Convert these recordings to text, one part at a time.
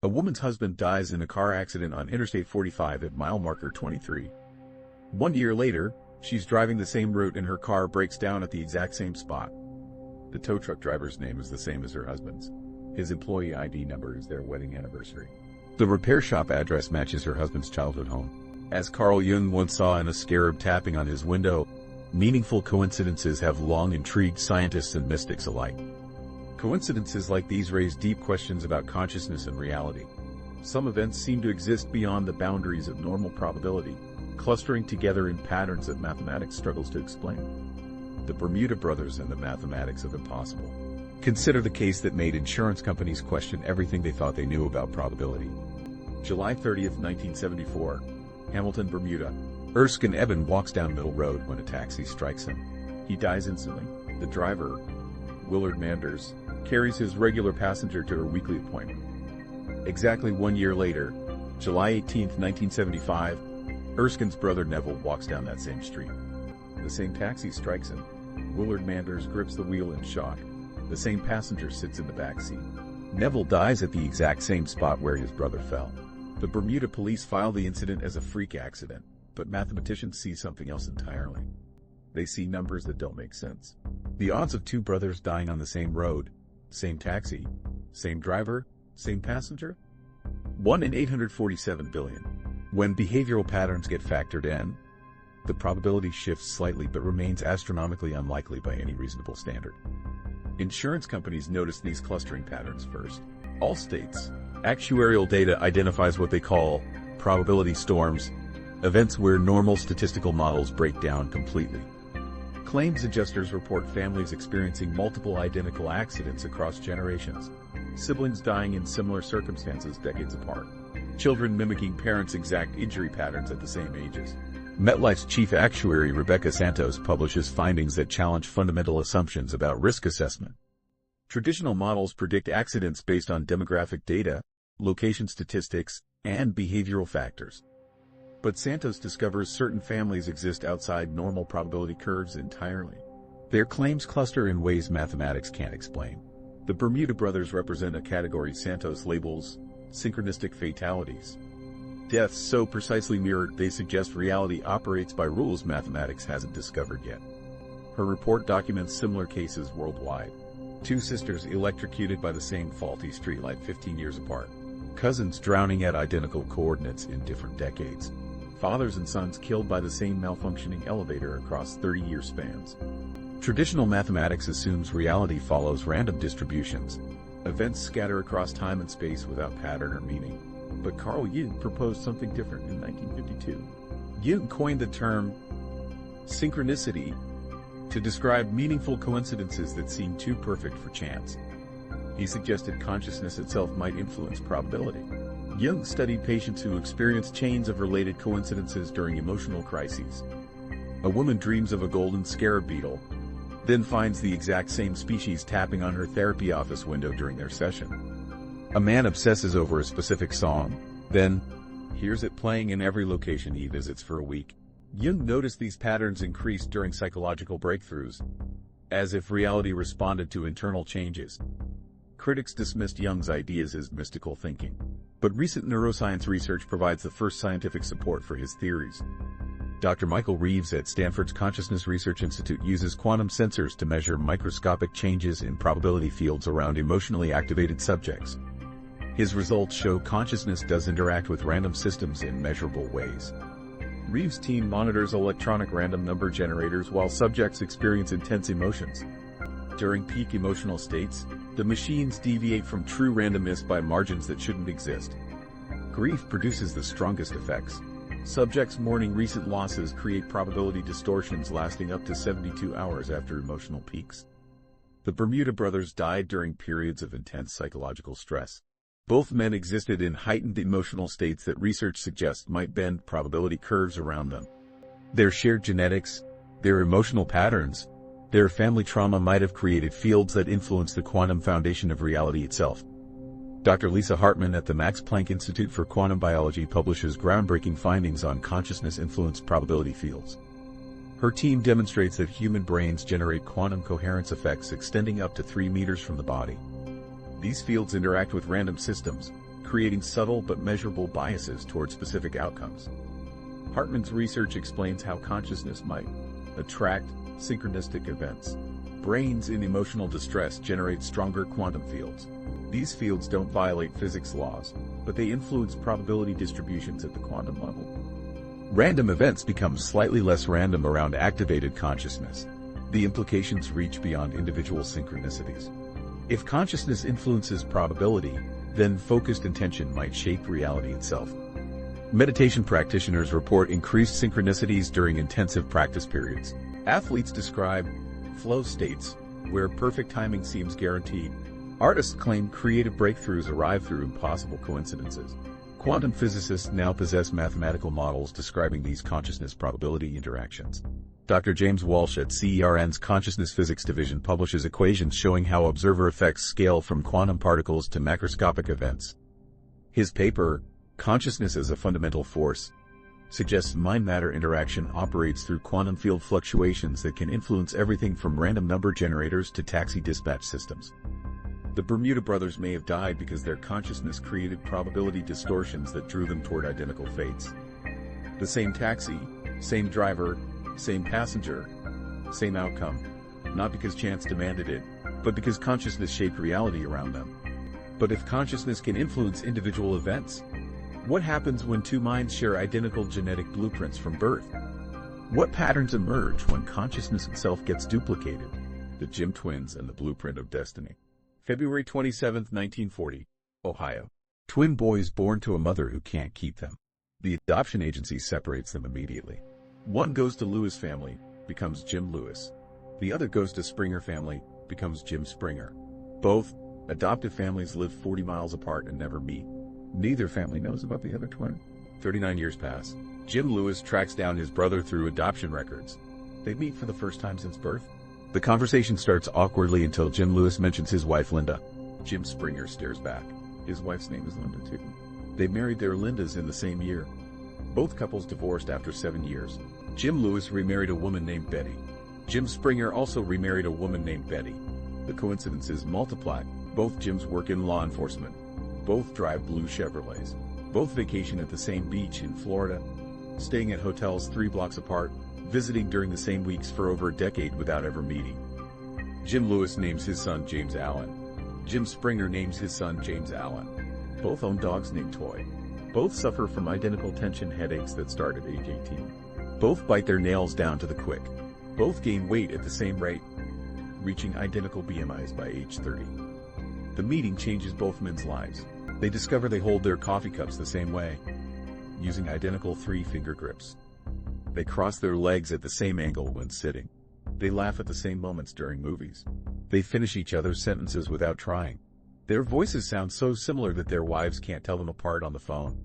A woman's husband dies in a car accident on Interstate 45 at mile marker 23. 1 year later, she's driving the same route and her car breaks down at the exact same spot. The tow truck driver's name is the same as her husband's. His employee ID number is their wedding anniversary. The repair shop address matches her husband's childhood home. As Carl Jung once saw in a scarab tapping on his window, meaningful coincidences have long intrigued scientists and mystics alike. Coincidences like these raise deep questions about consciousness and reality. Some events seem to exist beyond the boundaries of normal probability, clustering together in patterns that mathematics struggles to explain. The Bermuda Brothers and the mathematics of impossible. Consider the case that made insurance companies question everything they thought they knew about probability. July 30, 1974, Hamilton, Bermuda. Erskine Eben walks down Middle Road when a taxi strikes him. He dies instantly. The driver, Willard Manders, carries his regular passenger to her weekly appointment. Exactly 1 year later, July 18, 1975, Erskine's brother Neville walks down that same street. The same taxi strikes him. Willard Manders grips the wheel in shock. The same passenger sits in the back seat. Neville dies at the exact same spot where his brother fell. The Bermuda police file the incident as a freak accident, but mathematicians see something else entirely. They see numbers that don't make sense. The odds of two brothers dying on the same road, same taxi, same driver, same passenger? 1 in 847 billion. When behavioral patterns get factored in, the probability shifts slightly but remains astronomically unlikely by any reasonable standard. Insurance companies notice these clustering patterns first. Allstate's actuarial data identifies what they call probability storms, events where normal statistical models break down completely. Claims adjusters report families experiencing multiple identical accidents across generations, siblings dying in similar circumstances decades apart, children mimicking parents' exact injury patterns at the same ages. MetLife's chief actuary Rebecca Santos publishes findings that challenge fundamental assumptions about risk assessment. Traditional models predict accidents based on demographic data, location statistics, and behavioral factors. But Santos discovers certain families exist outside normal probability curves entirely. Their claims cluster in ways mathematics can't explain. The Bermuda Brothers represent a category Santos labels synchronistic fatalities. Deaths so precisely mirrored they suggest reality operates by rules mathematics hasn't discovered yet. Her report documents similar cases worldwide. Two sisters electrocuted by the same faulty streetlight 15 years apart. Cousins drowning at identical coordinates in different decades. Fathers and sons killed by the same malfunctioning elevator across 30-year spans. Traditional mathematics assumes reality follows random distributions. Events scatter across time and space without pattern or meaning. But Carl Jung proposed something different in 1952. Jung coined the term synchronicity to describe meaningful coincidences that seem too perfect for chance. He suggested consciousness itself might influence probability. Jung studied patients who experienced chains of related coincidences during emotional crises. A woman dreams of a golden scarab beetle, then finds the exact same species tapping on her therapy office window during their session. A man obsesses over a specific song, then hears it playing in every location he visits for a week. Jung noticed these patterns increased during psychological breakthroughs, as if reality responded to internal changes. Critics dismissed Jung's ideas as mystical thinking, but recent neuroscience research provides the first scientific support for his theories. Dr. Michael Reeves at Stanford's Consciousness Research Institute uses quantum sensors to measure microscopic changes in probability fields around emotionally activated subjects. His results show consciousness does interact with random systems in measurable ways. Reeves' team monitors electronic random number generators while subjects experience intense emotions. During peak emotional states, the machines deviate from true randomness by margins that shouldn't exist. Grief produces the strongest effects. Subjects mourning recent losses create probability distortions lasting up to 72 hours after emotional peaks. The Bermuda Brothers died during periods of intense psychological stress. Both men existed in heightened emotional states that research suggests might bend probability curves around them. Their shared genetics, their emotional patterns, their family trauma might have created fields that influence the quantum foundation of reality itself. Dr. Lisa Hartman at the Max Planck Institute for Quantum Biology publishes groundbreaking findings on consciousness-influenced probability fields. Her team demonstrates that human brains generate quantum coherence effects extending up to 3 meters from the body. These fields interact with random systems, creating subtle but measurable biases toward specific outcomes. Hartman's research explains how consciousness might attract synchronistic events. Brains in emotional distress generate stronger quantum fields. These fields don't violate physics laws, but they influence probability distributions at the quantum level. Random events become slightly less random around activated consciousness. The implications reach beyond individual synchronicities. If consciousness influences probability, then focused intention might shape reality itself. Meditation practitioners report increased synchronicities during intensive practice periods. Athletes describe flow states, where perfect timing seems guaranteed. Artists claim creative breakthroughs arrive through impossible coincidences. Quantum physicists now possess mathematical models describing these consciousness probability interactions. Dr. James Walsh at CERN's Consciousness Physics Division publishes equations showing how observer effects scale from quantum particles to macroscopic events. His paper, Consciousness as a Fundamental Force, suggests mind-matter interaction operates through quantum field fluctuations that can influence everything from random number generators to taxi dispatch systems. The Bermuda Brothers may have died because their consciousness created probability distortions that drew them toward identical fates. The same taxi, same driver, same passenger, same outcome, not because chance demanded it, but because consciousness shaped reality around them. But if consciousness can influence individual events, what happens when two minds share identical genetic blueprints from birth? What patterns emerge when consciousness itself gets duplicated? The Jim twins and the blueprint of destiny. February 27, 1940, Ohio. Twin boys born to a mother who can't keep them. The adoption agency separates them immediately. One goes to Lewis family, becomes Jim Lewis. The other goes to Springer family, becomes Jim Springer. Both adoptive families live 40 miles apart and never meet. Neither family knows about the other twin. 39 years pass. Jim Lewis tracks down his brother through adoption records. They meet for the first time since birth. The conversation starts awkwardly until Jim Lewis mentions his wife Linda. Jim Springer stares back. His wife's name is Linda too. They married their Lindas in the same year. Both couples divorced after 7 years. Jim Lewis remarried a woman named Betty. Jim Springer also remarried a woman named Betty. The coincidences multiply. Both Jims work in law enforcement. Both drive blue Chevrolets. Both vacation at the same beach in Florida, staying at hotels 3 blocks apart, visiting during the same weeks for over a decade without ever meeting. Jim Lewis names his son James Allen. Jim Springer names his son James Allen. Both own dogs named Toy. Both suffer from identical tension headaches that start at age 18. Both bite their nails down to the quick. Both gain weight at the same rate, reaching identical BMIs by age 30. The meeting changes both men's lives. They discover they hold their coffee cups the same way, using identical 3-finger grips. They cross their legs at the same angle when sitting. They laugh at the same moments during movies. They finish each other's sentences without trying. Their voices sound so similar that their wives can't tell them apart on the phone.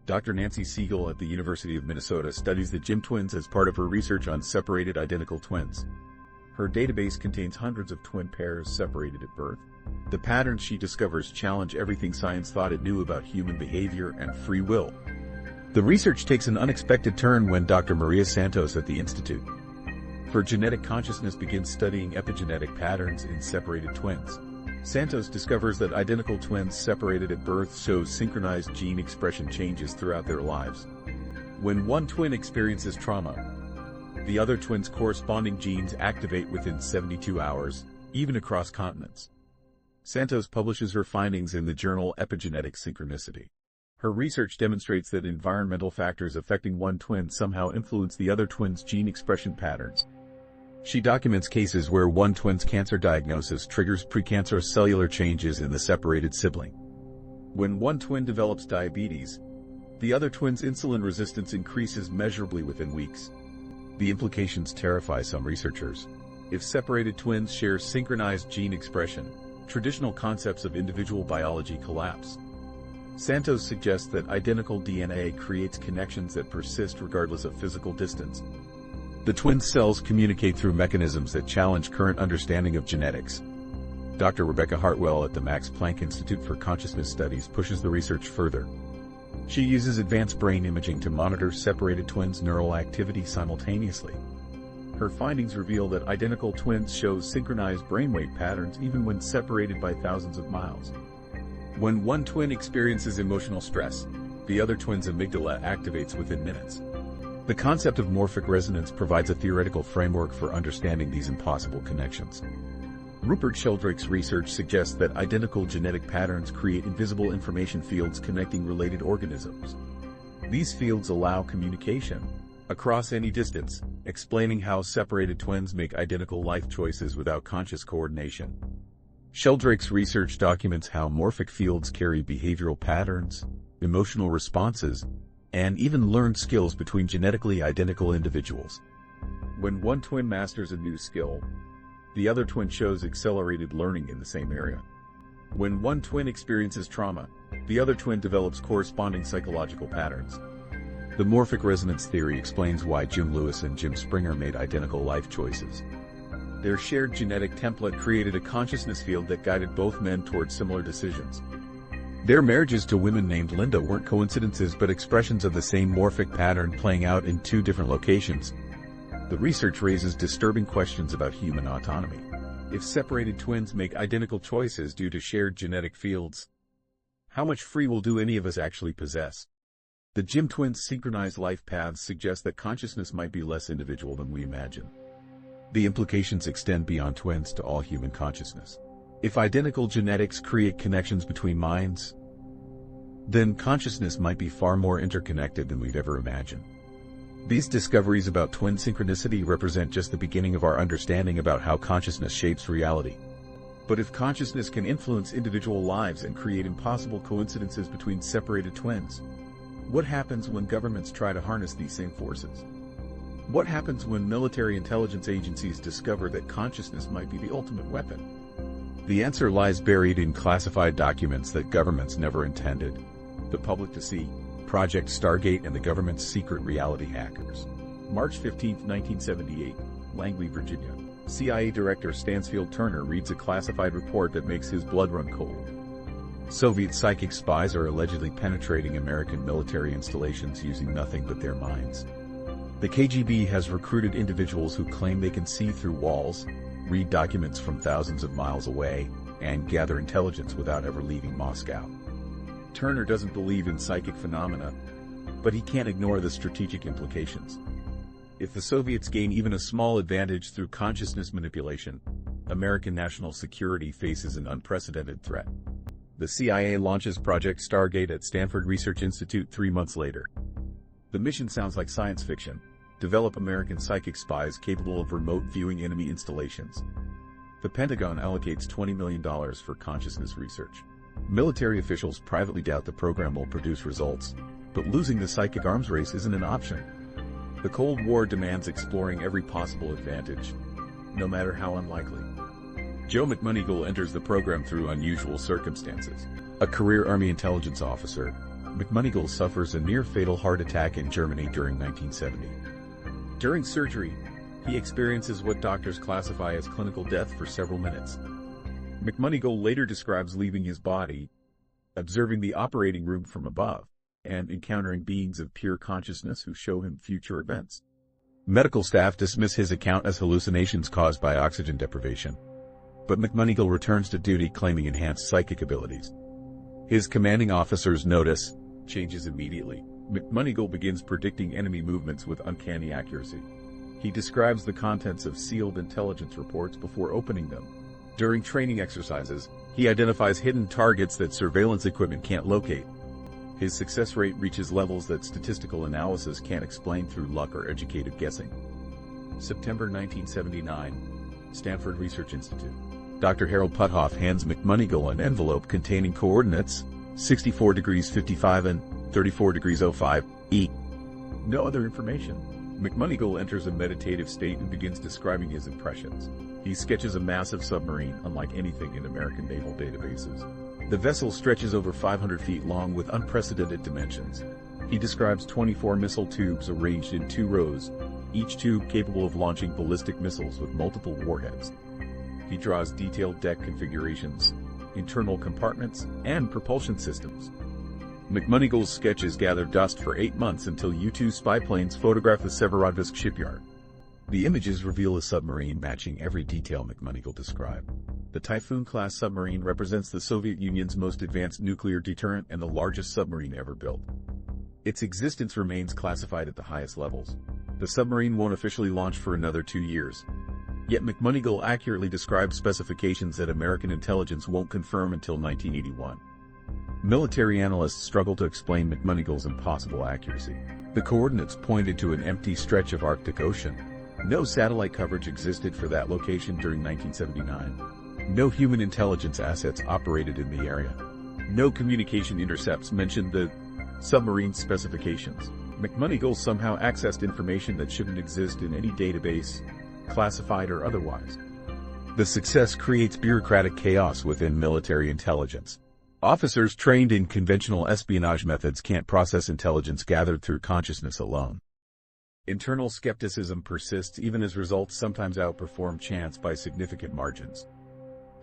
Dr. Nancy Siegel at the University of Minnesota studies the Jim twins as part of her research on separated identical twins. Her database contains hundreds of twin pairs separated at birth. The patterns she discovers challenge everything science thought it knew about human behavior and free will. The research takes an unexpected turn when Dr. Maria Santos at the Institute for Genetic Consciousness begins studying epigenetic patterns in separated twins. Santos discovers that identical twins separated at birth show synchronized gene expression changes throughout their lives. When one twin experiences trauma, the other twin's corresponding genes activate within 72 hours, even across continents. Santos publishes her findings in the journal Epigenetic Synchronicity. Her research demonstrates that environmental factors affecting one twin somehow influence the other twin's gene expression patterns. She documents cases where one twin's cancer diagnosis triggers precancerous cellular changes in the separated sibling. When one twin develops diabetes, the other twin's insulin resistance increases measurably within weeks. The implications terrify some researchers. If separated twins share synchronized gene expression, traditional concepts of individual biology collapse. Santos suggests that identical DNA creates connections that persist regardless of physical distance. The twin cells communicate through mechanisms that challenge current understanding of genetics. Dr. Rebecca Hartwell at the Max Planck Institute for Consciousness Studies pushes the research further. She uses advanced brain imaging to monitor separated twins' neural activity simultaneously. Her findings reveal that identical twins show synchronized brainwave patterns even when separated by thousands of miles. When one twin experiences emotional stress, the other twin's amygdala activates within minutes. The concept of morphic resonance provides a theoretical framework for understanding these impossible connections. Rupert Sheldrake's research suggests that identical genetic patterns create invisible information fields connecting related organisms. These fields allow communication across any distance, explaining how separated twins make identical life choices without conscious coordination. Sheldrake's research documents how morphic fields carry behavioral patterns, emotional responses, and even learned skills between genetically identical individuals. When one twin masters a new skill, the other twin shows accelerated learning in the same area. When one twin experiences trauma, the other twin develops corresponding psychological patterns. The morphic resonance theory explains why Jim Lewis and Jim Springer made identical life choices. Their shared genetic template created a consciousness field that guided both men toward similar decisions. Their marriages to women named Linda weren't coincidences but expressions of the same morphic pattern playing out in two different locations. The research raises disturbing questions about human autonomy. If separated twins make identical choices due to shared genetic fields, how much free will do any of us actually possess? The Jim twins' synchronized life paths suggest that consciousness might be less individual than we imagine. The implications extend beyond twins to all human consciousness. If identical genetics create connections between minds, then consciousness might be far more interconnected than we'd ever imagined. These discoveries about twin synchronicity represent just the beginning of our understanding about how consciousness shapes reality. But if consciousness can influence individual lives and create impossible coincidences between separated twins, what happens when governments try to harness these same forces? What happens when military intelligence agencies discover that consciousness might be the ultimate weapon? The answer lies buried in classified documents that governments never intended the public to see. Project Stargate and the government's secret reality hackers. March 15, 1978, Langley, Virginia. CIA Director Stansfield Turner reads a classified report that makes his blood run cold. Soviet psychic spies are allegedly penetrating American military installations using nothing but their minds. The KGB has recruited individuals who claim they can see through walls, read documents from thousands of miles away, and gather intelligence without ever leaving Moscow. Turner doesn't believe in psychic phenomena, but he can't ignore the strategic implications. If the Soviets gain even a small advantage through consciousness manipulation, American national security faces an unprecedented threat. The CIA launches Project Stargate at Stanford Research Institute 3 months later. The mission sounds like science fiction. Develop American psychic spies capable of remote viewing enemy installations. The Pentagon allocates $20 million for consciousness research. Military officials privately doubt the program will produce results, but losing the psychic arms race isn't an option. The Cold War demands exploring every possible advantage, no matter how unlikely. Joe McMoneagle enters the program through unusual circumstances. A career Army intelligence officer, McMoneagle suffers a near-fatal heart attack in Germany during 1970. During surgery, he experiences what doctors classify as clinical death for several minutes. McMoneagle later describes leaving his body, observing the operating room from above, and encountering beings of pure consciousness who show him future events. Medical staff dismiss his account as hallucinations caused by oxygen deprivation, but McMoneagle returns to duty claiming enhanced psychic abilities. His commanding officers notice changes immediately. McMoneagle begins predicting enemy movements with uncanny accuracy. He describes the contents of sealed intelligence reports before opening them. During training exercises, he identifies hidden targets that surveillance equipment can't locate. His success rate reaches levels that statistical analysis can't explain through luck or educated guessing. September 1979, Stanford Research Institute. Dr. Harold Puthoff hands McMoneagle an envelope containing coordinates 64 degrees 55 and 34 degrees 05 E. No other information. McMoneagle enters a meditative state and begins describing his impressions. He sketches a massive submarine unlike anything in American naval databases. The vessel stretches over 500 feet long with unprecedented dimensions. He describes 24 missile tubes arranged in 2 rows, each tube capable of launching ballistic missiles with multiple warheads. He draws detailed deck configurations, internal compartments, and propulsion systems. McMoneagle's sketches gather dust for 8 months until U-2 spy planes photograph the Severodvinsk shipyard. The images reveal a submarine matching every detail McMoneagle described. The Typhoon-class submarine represents the Soviet Union's most advanced nuclear deterrent and the largest submarine ever built. Its existence remains classified at the highest levels. The submarine won't officially launch for another 2 years. Yet McMoneygle accurately describes specifications that American intelligence won't confirm until 1981. Military analysts struggle to explain McMoneygle's impossible accuracy. The coordinates pointed to an empty stretch of Arctic Ocean. No satellite coverage existed for that location during 1979. No human intelligence assets operated in the area. No communication intercepts mentioned the submarine specifications. McMoneygle somehow accessed information that shouldn't exist in any database, classified or otherwise. The success creates bureaucratic chaos within military intelligence. Officers trained in conventional espionage methods can't process intelligence gathered through consciousness alone. Internal skepticism persists even as results sometimes outperform chance by significant margins.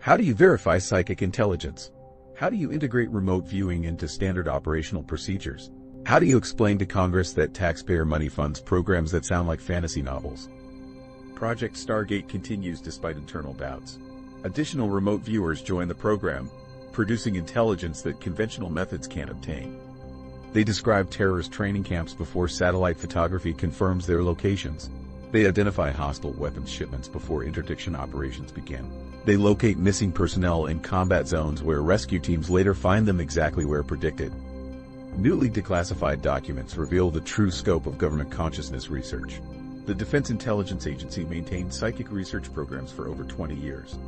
How do you verify psychic intelligence? How do you integrate remote viewing into standard operational procedures? How do you explain to Congress that taxpayer money funds programs that sound like fantasy novels? Project Stargate continues despite internal doubts. Additional remote viewers join the program, producing intelligence that conventional methods can't obtain. They describe terrorist training camps before satellite photography confirms their locations. They identify hostile weapons shipments before interdiction operations begin. They locate missing personnel in combat zones where rescue teams later find them exactly where predicted. Newly declassified documents reveal the true scope of government consciousness research. The Defense Intelligence Agency maintained psychic research programs for over 20 years.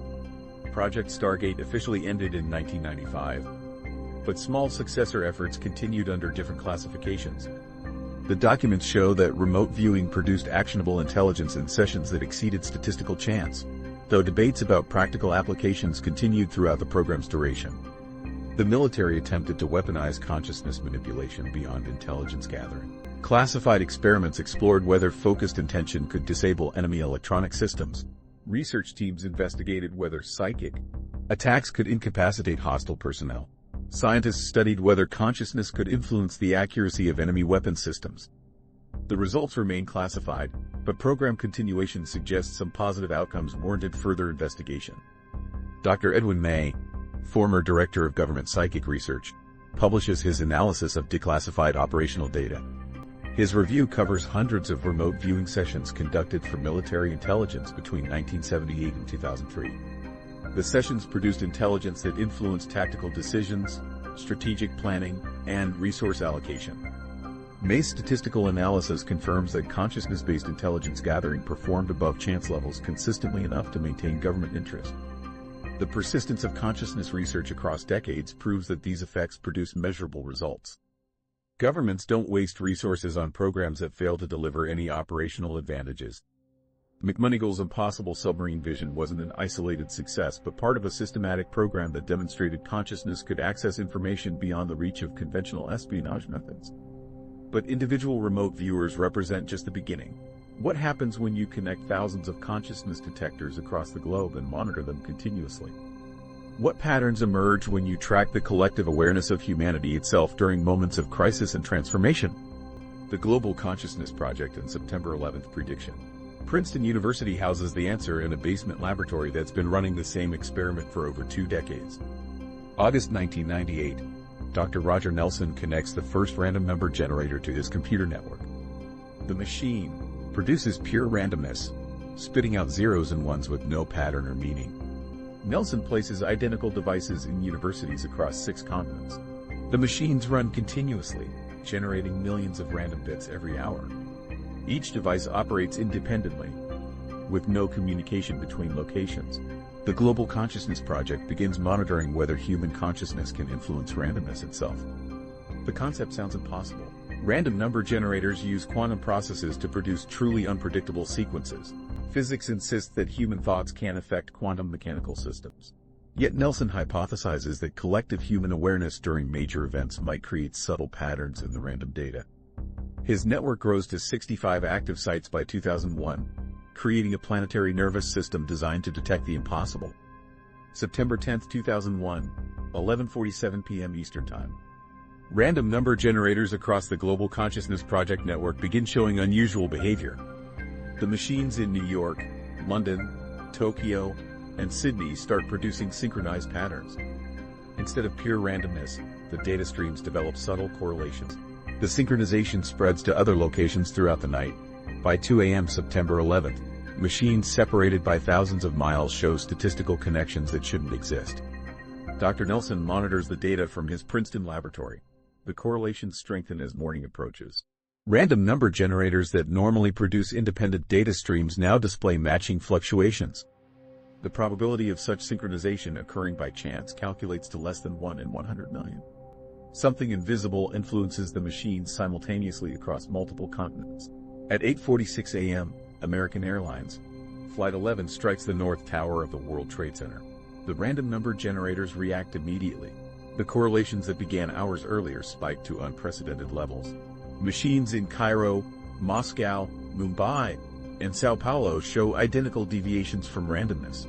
Project Stargate officially ended in 1995, but small successor efforts continued under different classifications. The documents show that remote viewing produced actionable intelligence in sessions that exceeded statistical chance, though debates about practical applications continued throughout the program's duration. The military attempted to weaponize consciousness manipulation beyond intelligence gathering. Classified experiments explored whether focused intention could disable enemy electronic systems. Research teams investigated whether psychic attacks could incapacitate hostile personnel. Scientists studied whether consciousness could influence the accuracy of enemy weapon systems. The results remain classified, but program continuation suggests some positive outcomes warranted further investigation. Dr. Edwin May, former director of government psychic research, publishes his analysis of declassified operational data. His review covers hundreds of remote viewing sessions conducted for military intelligence between 1978 and 2003. The sessions produced intelligence that influenced tactical decisions, strategic planning, and resource allocation. May's statistical analysis confirms that consciousness-based intelligence gathering performed above chance levels consistently enough to maintain government interest. The persistence of consciousness research across decades proves that these effects produce measurable results. Governments don't waste resources on programs that fail to deliver any operational advantages. McMoneygle's impossible submarine vision wasn't an isolated success but part of a systematic program that demonstrated consciousness could access information beyond the reach of conventional espionage methods. But individual remote viewers represent just the beginning. What happens when you connect thousands of consciousness detectors across the globe and monitor them continuously? What patterns emerge when you track the collective awareness of humanity itself during moments of crisis and transformation? The Global Consciousness Project and September 11th prediction. Princeton University houses the answer in a basement laboratory that's been running the same experiment for over 2 decades. August 1998. Dr. Roger Nelson connects the first random number generator to his computer network. The machine produces pure randomness, spitting out zeros and ones with no pattern or meaning. Nelson places identical devices in universities across 6 continents. The machines run continuously, generating millions of random bits every hour. Each device operates independently, with no communication between locations. The Global Consciousness Project begins monitoring whether human consciousness can influence randomness itself. The concept sounds impossible. Random number generators use quantum processes to produce truly unpredictable sequences. Physics insists that human thoughts can't affect quantum mechanical systems. Yet Nelson hypothesizes that collective human awareness during major events might create subtle patterns in the random data. His network grows to 65 active sites by 2001, creating a planetary nervous system designed to detect the impossible. September 10, 2001, 11:47 p.m. Eastern Time. Random number generators across the Global Consciousness Project network begin showing unusual behavior. The machines in New York, London, Tokyo, and Sydney start producing synchronized patterns. Instead of pure randomness, the data streams develop subtle correlations. The synchronization spreads to other locations throughout the night. By 2 a.m. September 11th, machines separated by thousands of miles show statistical connections that shouldn't exist. Dr. Nelson monitors the data from his Princeton laboratory. The correlations strengthen as morning approaches. Random number generators that normally produce independent data streams now display matching fluctuations. The probability of such synchronization occurring by chance calculates to less than 1 in 100 million. Something invisible influences the machines simultaneously across multiple continents. At 8:46 a.m., American Airlines Flight 11 strikes the North Tower of the World Trade Center. The random number generators react immediately. The correlations that began hours earlier spike to unprecedented levels. Machines in Cairo, Moscow, Mumbai, and Sao Paulo show identical deviations from randomness.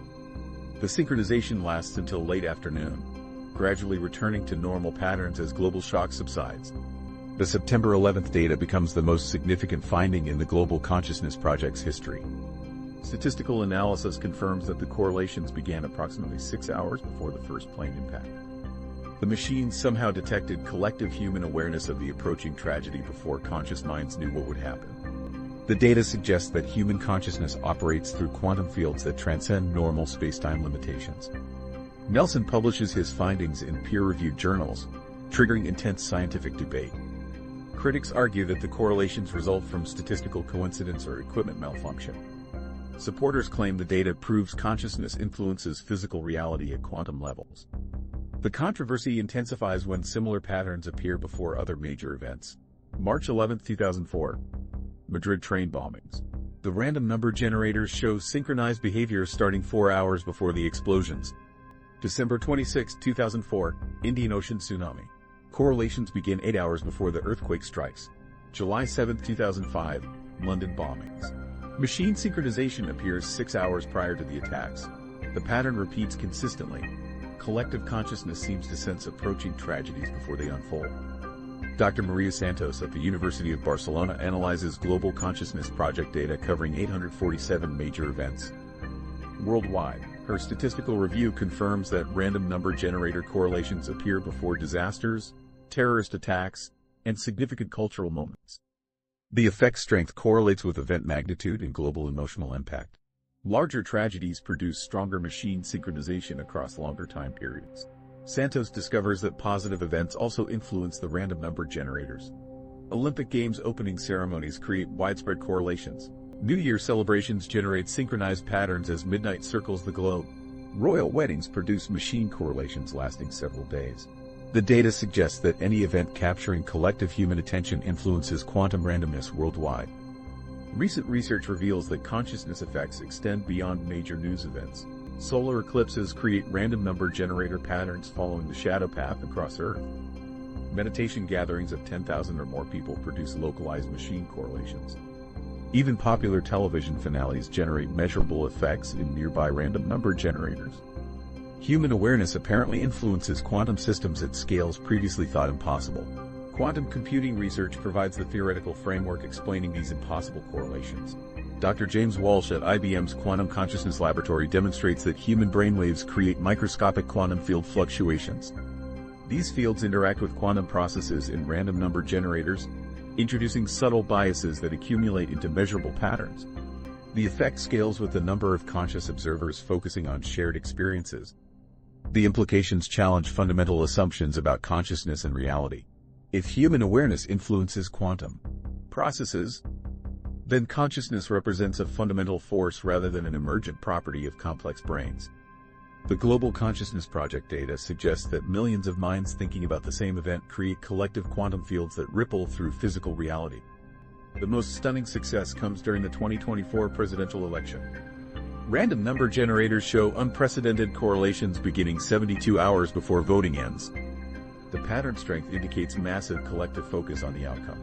The synchronization lasts until late afternoon, gradually returning to normal patterns as global shock subsides. The September 11th data becomes the most significant finding in the Global Consciousness Project's history. Statistical analysis confirms that the correlations began approximately 6 hours before the first plane impact. The machines somehow detected collective human awareness of the approaching tragedy before conscious minds knew what would happen. The data suggests that human consciousness operates through quantum fields that transcend normal space-time limitations. Nelson publishes his findings in peer-reviewed journals, triggering intense scientific debate. Critics argue that the correlations result from statistical coincidence or equipment malfunction. Supporters claim the data proves consciousness influences physical reality at quantum levels. The controversy intensifies when similar patterns appear before other major events. March 11, 2004. Madrid train bombings. The random number generators show synchronized behavior starting 4 hours before the explosions. December 26, 2004, Indian Ocean tsunami. Correlations begin 8 hours before the earthquake strikes. July 7, 2005, London bombings. Machine synchronization appears 6 hours prior to the attacks. The pattern repeats consistently. Collective consciousness seems to sense approaching tragedies before they unfold. Dr. Maria Santos at the University of Barcelona analyzes Global Consciousness Project data covering 847 major events worldwide. Her statistical review confirms that random number generator correlations appear before disasters, terrorist attacks, and significant cultural moments. The effect strength correlates with event magnitude and global emotional impact. Larger tragedies produce stronger machine synchronization across longer time periods. Santos discovers that positive events also influence the random number generators. Olympic Games opening ceremonies create widespread correlations. New Year celebrations generate synchronized patterns as midnight circles the globe. Royal weddings produce machine correlations lasting several days. The data suggests that any event capturing collective human attention influences quantum randomness worldwide. Recent research reveals that consciousness effects extend beyond major news events. Solar eclipses create random number generator patterns following the shadow path across Earth. Meditation gatherings of 10,000 or more people produce localized machine correlations. Even popular television finales generate measurable effects in nearby random number generators. Human awareness apparently influences quantum systems at scales previously thought impossible. Quantum computing research provides the theoretical framework explaining these impossible correlations. Dr. James Walsh at IBM's Quantum Consciousness Laboratory demonstrates that human brainwaves create microscopic quantum field fluctuations. These fields interact with quantum processes in random number generators, introducing subtle biases that accumulate into measurable patterns. The effect scales with the number of conscious observers focusing on shared experiences. The implications challenge fundamental assumptions about consciousness and reality. If human awareness influences quantum processes, then consciousness represents a fundamental force rather than an emergent property of complex brains. The Global Consciousness Project data suggests that millions of minds thinking about the same event create collective quantum fields that ripple through physical reality. The most stunning success comes during the 2024 presidential election. Random number generators show unprecedented correlations beginning 72 hours before voting ends. The pattern strength indicates massive collective focus on the outcome.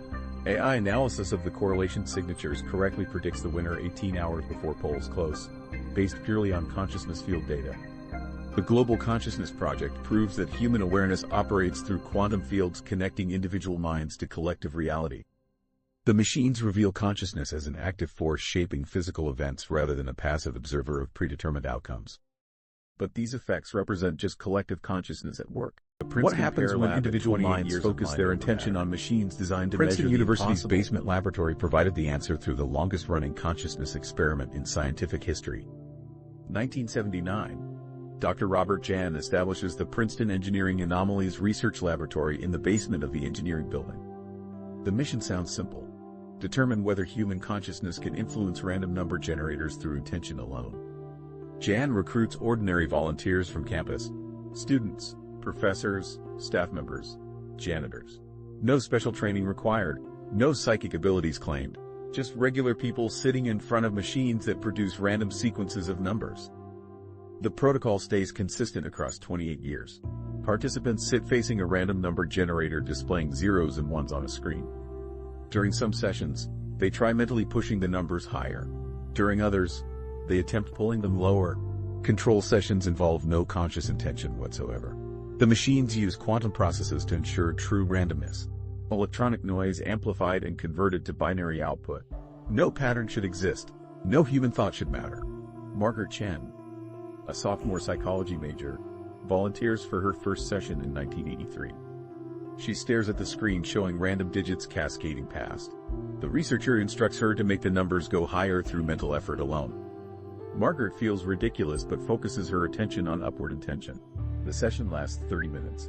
AI analysis of the correlation signatures correctly predicts the winner 18 hours before polls close, based purely on consciousness field data. The Global Consciousness Project proves that human awareness operates through quantum fields connecting individual minds to collective reality. The machines reveal consciousness as an active force shaping physical events rather than a passive observer of predetermined outcomes. But these effects represent just collective consciousness at work. What happens when individual minds focus their attention on machines designed to measure the impossible? Princeton University's basement laboratory provided the answer through the longest-running consciousness experiment in scientific history. 1979. Dr. Robert Jan establishes the Princeton Engineering Anomalies Research Laboratory in the basement of the engineering building. The mission sounds simple. Determine whether human consciousness can influence random number generators through intention alone. Jan recruits ordinary volunteers from campus: students, professors, staff members, janitors. No special training required, no psychic abilities claimed, just regular people sitting in front of machines that produce random sequences of numbers. The protocol stays consistent across 28 years. Participants sit facing a random number generator displaying zeros and ones on a screen. During some sessions, they try mentally pushing the numbers higher. During others, they attempt pulling them lower. Control sessions involve no conscious intention whatsoever. The machines use quantum processes to ensure true randomness. Electronic noise amplified and converted to binary output. No pattern should exist. No human thought should matter. Margaret Chen, a sophomore psychology major, volunteers for her first session in 1983. She stares at the screen showing random digits cascading past. The researcher instructs her to make the numbers go higher through mental effort alone. Margaret feels ridiculous but focuses her attention on upward intention. The session lasts 30 minutes.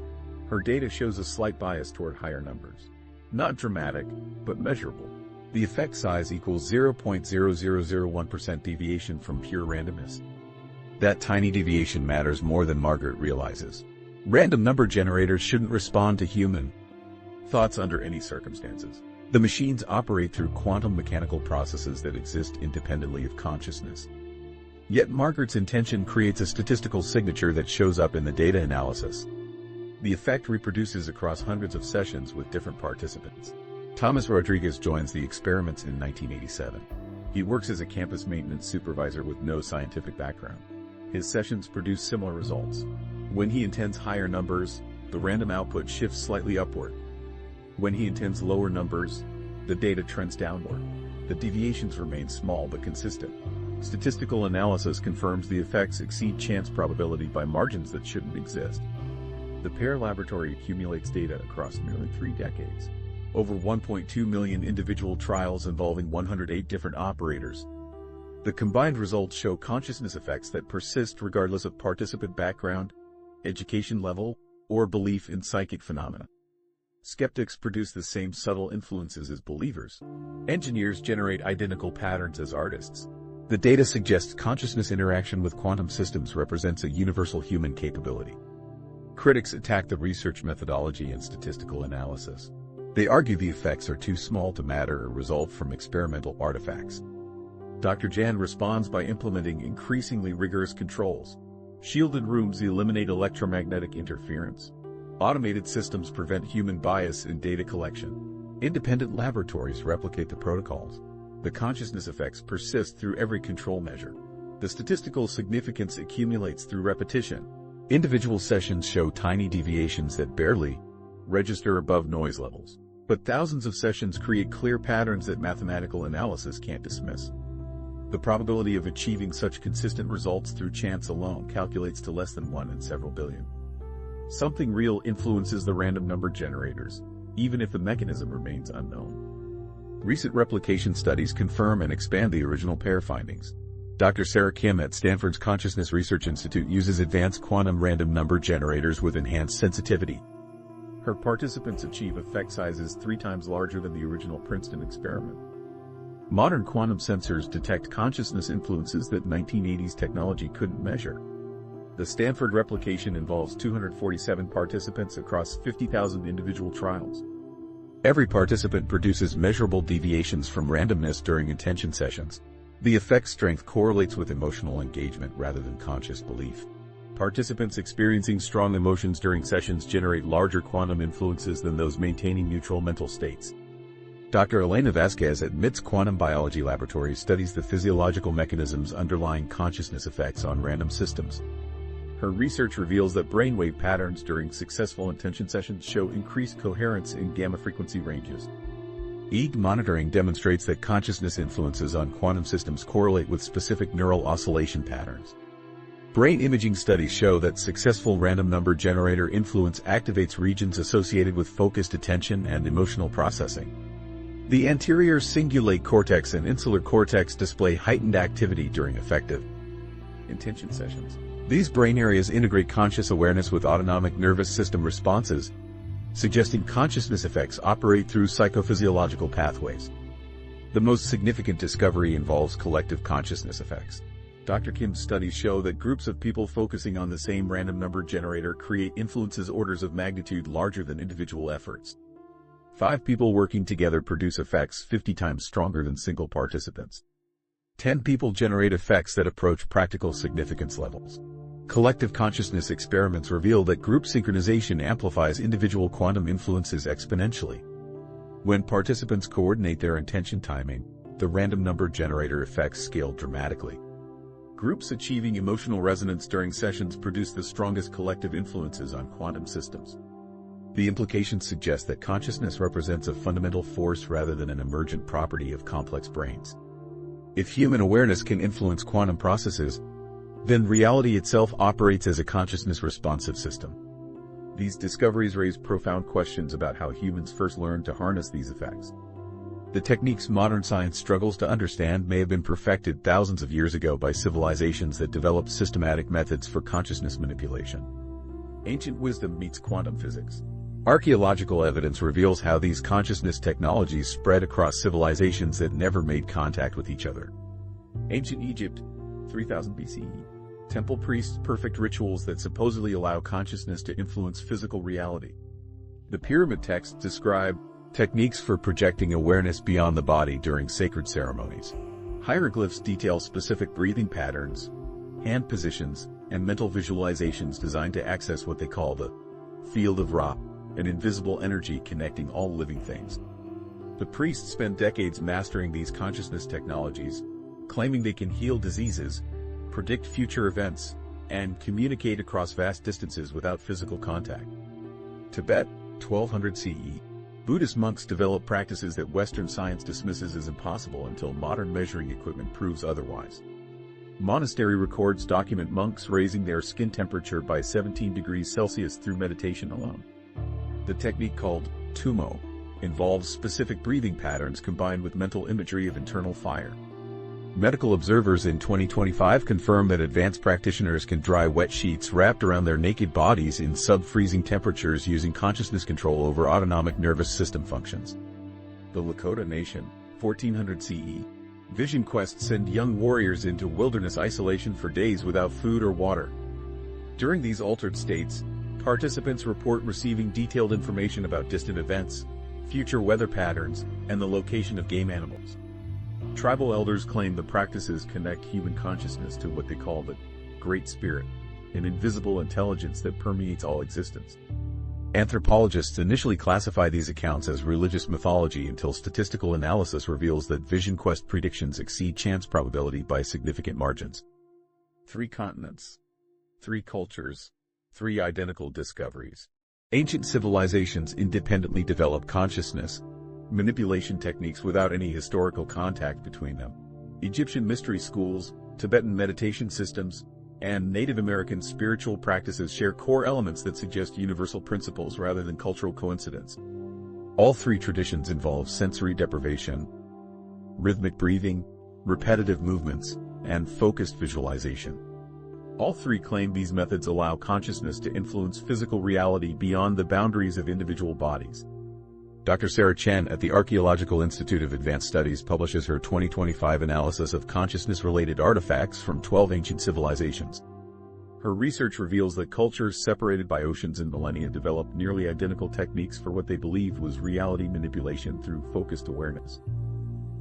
Her data shows a slight bias toward higher numbers. Not dramatic, but measurable. The effect size equals 0.0001% deviation from pure randomness. That tiny deviation matters more than Margaret realizes. Random number generators shouldn't respond to human thoughts under any circumstances. The machines operate through quantum mechanical processes that exist independently of consciousness. Yet Margaret's intention creates a statistical signature that shows up in the data analysis. The effect reproduces across hundreds of sessions with different participants. Thomas Rodriguez joins the experiments in 1987. He works as a campus maintenance supervisor with no scientific background. His sessions produce similar results. When he intends higher numbers, the random output shifts slightly upward. When he intends lower numbers, the data trends downward. The deviations remain small but consistent. Statistical analysis confirms the effects exceed chance probability by margins that shouldn't exist. The PEAR laboratory accumulates data across nearly 3 decades. Over 1.2 million individual trials involving 108 different operators. The combined results show consciousness effects that persist regardless of participant background, education level, or belief in psychic phenomena. Skeptics produce the same subtle influences as believers. Engineers generate identical patterns as artists. The data suggests consciousness interaction with quantum systems represents a universal human capability. Critics attack the research methodology and statistical analysis. They argue the effects are too small to matter or result from experimental artifacts. Dr. Jan responds by implementing increasingly rigorous controls. Shielded rooms eliminate electromagnetic interference. Automated systems prevent human bias in data collection. Independent laboratories replicate the protocols. The consciousness effects persist through every control measure. The statistical significance accumulates through repetition. Individual sessions show tiny deviations that barely register above noise levels. But thousands of sessions create clear patterns that mathematical analysis can't dismiss. The probability of achieving such consistent results through chance alone calculates to less than 1 in several billion. Something real influences the random number generators, even if the mechanism remains unknown. Recent replication studies confirm and expand the original PEAR findings. Dr. Sarah Kim at Stanford's Consciousness Research Institute uses advanced quantum random number generators with enhanced sensitivity. Her participants achieve effect sizes 3 times larger than the original Princeton experiment. Modern quantum sensors detect consciousness influences that 1980s technology couldn't measure. The Stanford replication involves 247 participants across 50,000 individual trials. Every participant produces measurable deviations from randomness during intention sessions. The effect strength correlates with emotional engagement rather than conscious belief. Participants experiencing strong emotions during sessions generate larger quantum influences than those maintaining neutral mental states. Dr. Elena Vasquez at MIT's Quantum Biology Laboratory studies the physiological mechanisms underlying consciousness effects on random systems. Her research reveals that brainwave patterns during successful intention sessions show increased coherence in gamma frequency ranges. EEG monitoring demonstrates that consciousness influences on quantum systems correlate with specific neural oscillation patterns. Brain imaging studies show that successful random number generator influence activates regions associated with focused attention and emotional processing. The anterior cingulate cortex and insular cortex display heightened activity during effective intention sessions. These brain areas integrate conscious awareness with autonomic nervous system responses, suggesting consciousness effects operate through psychophysiological pathways. The most significant discovery involves collective consciousness effects. Dr. Kim's studies show that groups of people focusing on the same random number generator create influences orders of magnitude larger than individual efforts. 5 people working together produce effects 50 times stronger than single participants. 10 people generate effects that approach practical significance levels. Collective consciousness experiments reveal that group synchronization amplifies individual quantum influences exponentially. When participants coordinate their intention timing, the random number generator effects scale dramatically. Groups achieving emotional resonance during sessions produce the strongest collective influences on quantum systems. The implications suggest that consciousness represents a fundamental force rather than an emergent property of complex brains. If human awareness can influence quantum processes, then reality itself operates as a consciousness-responsive system. These discoveries raise profound questions about how humans first learned to harness these effects. The techniques modern science struggles to understand may have been perfected thousands of years ago by civilizations that developed systematic methods for consciousness manipulation. Ancient wisdom meets quantum physics. Archaeological evidence reveals how these consciousness technologies spread across civilizations that never made contact with each other. Ancient Egypt, 3000 BCE. Temple priests perfect rituals that supposedly allow consciousness to influence physical reality. The pyramid texts describe techniques for projecting awareness beyond the body during sacred ceremonies. Hieroglyphs detail specific breathing patterns, hand positions, and mental visualizations designed to access what they call the field of Ra, an invisible energy connecting all living things. The priests spent decades mastering these consciousness technologies, claiming they can heal diseases, predict future events, and communicate across vast distances without physical contact. Tibet, 1200 CE. Buddhist monks developed practices that Western science dismisses as impossible until modern measuring equipment proves otherwise. Monastery records document monks raising their skin temperature by 17 degrees Celsius through meditation alone. The technique called tumo involves specific breathing patterns combined with mental imagery of internal fire. Medical observers in 2025 confirm that advanced practitioners can dry wet sheets wrapped around their naked bodies in sub-freezing temperatures using consciousness control over autonomic nervous system functions. The Lakota Nation, 1400 CE. Vision quests send young warriors into wilderness isolation for days without food or water. During these altered states, participants report receiving detailed information about distant events, future weather patterns, and the location of game animals. Tribal elders claim the practices connect human consciousness to what they call the Great Spirit, an invisible intelligence that permeates all existence. Anthropologists initially classify these accounts as religious mythology until statistical analysis reveals that vision quest predictions exceed chance probability by significant margins. 3 continents, 3 cultures, 3 identical discoveries. Ancient civilizations independently developed consciousness manipulation techniques without any historical contact between them. Egyptian mystery schools, Tibetan meditation systems, and Native American spiritual practices share core elements that suggest universal principles rather than cultural coincidence. All 3 traditions involve sensory deprivation, rhythmic breathing, repetitive movements, and focused visualization. All 3 claim these methods allow consciousness to influence physical reality beyond the boundaries of individual bodies. Dr. Sarah Chen at the Archaeological Institute of Advanced Studies publishes her 2025 analysis of consciousness-related artifacts from 12 ancient civilizations. Her research reveals that cultures separated by oceans and millennia developed nearly identical techniques for what they believed was reality manipulation through focused awareness.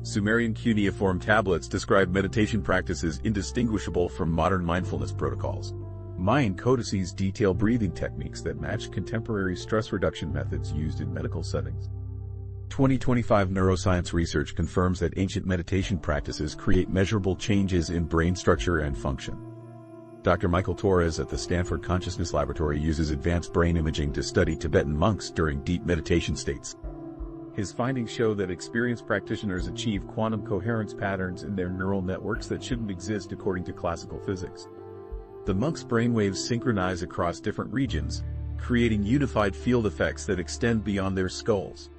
Sumerian cuneiform tablets describe meditation practices indistinguishable from modern mindfulness protocols. Mayan codices detail breathing techniques that match contemporary stress reduction methods used in medical settings. 2025 neuroscience research confirms that ancient meditation practices create measurable changes in brain structure and function. Dr. Michael Torres at the Stanford Consciousness Laboratory uses advanced brain imaging to study Tibetan monks during deep meditation states. His findings show that experienced practitioners achieve quantum coherence patterns in their neural networks that shouldn't exist according to classical physics. The monk's brainwaves synchronize across different regions, creating unified field effects that extend beyond their skulls.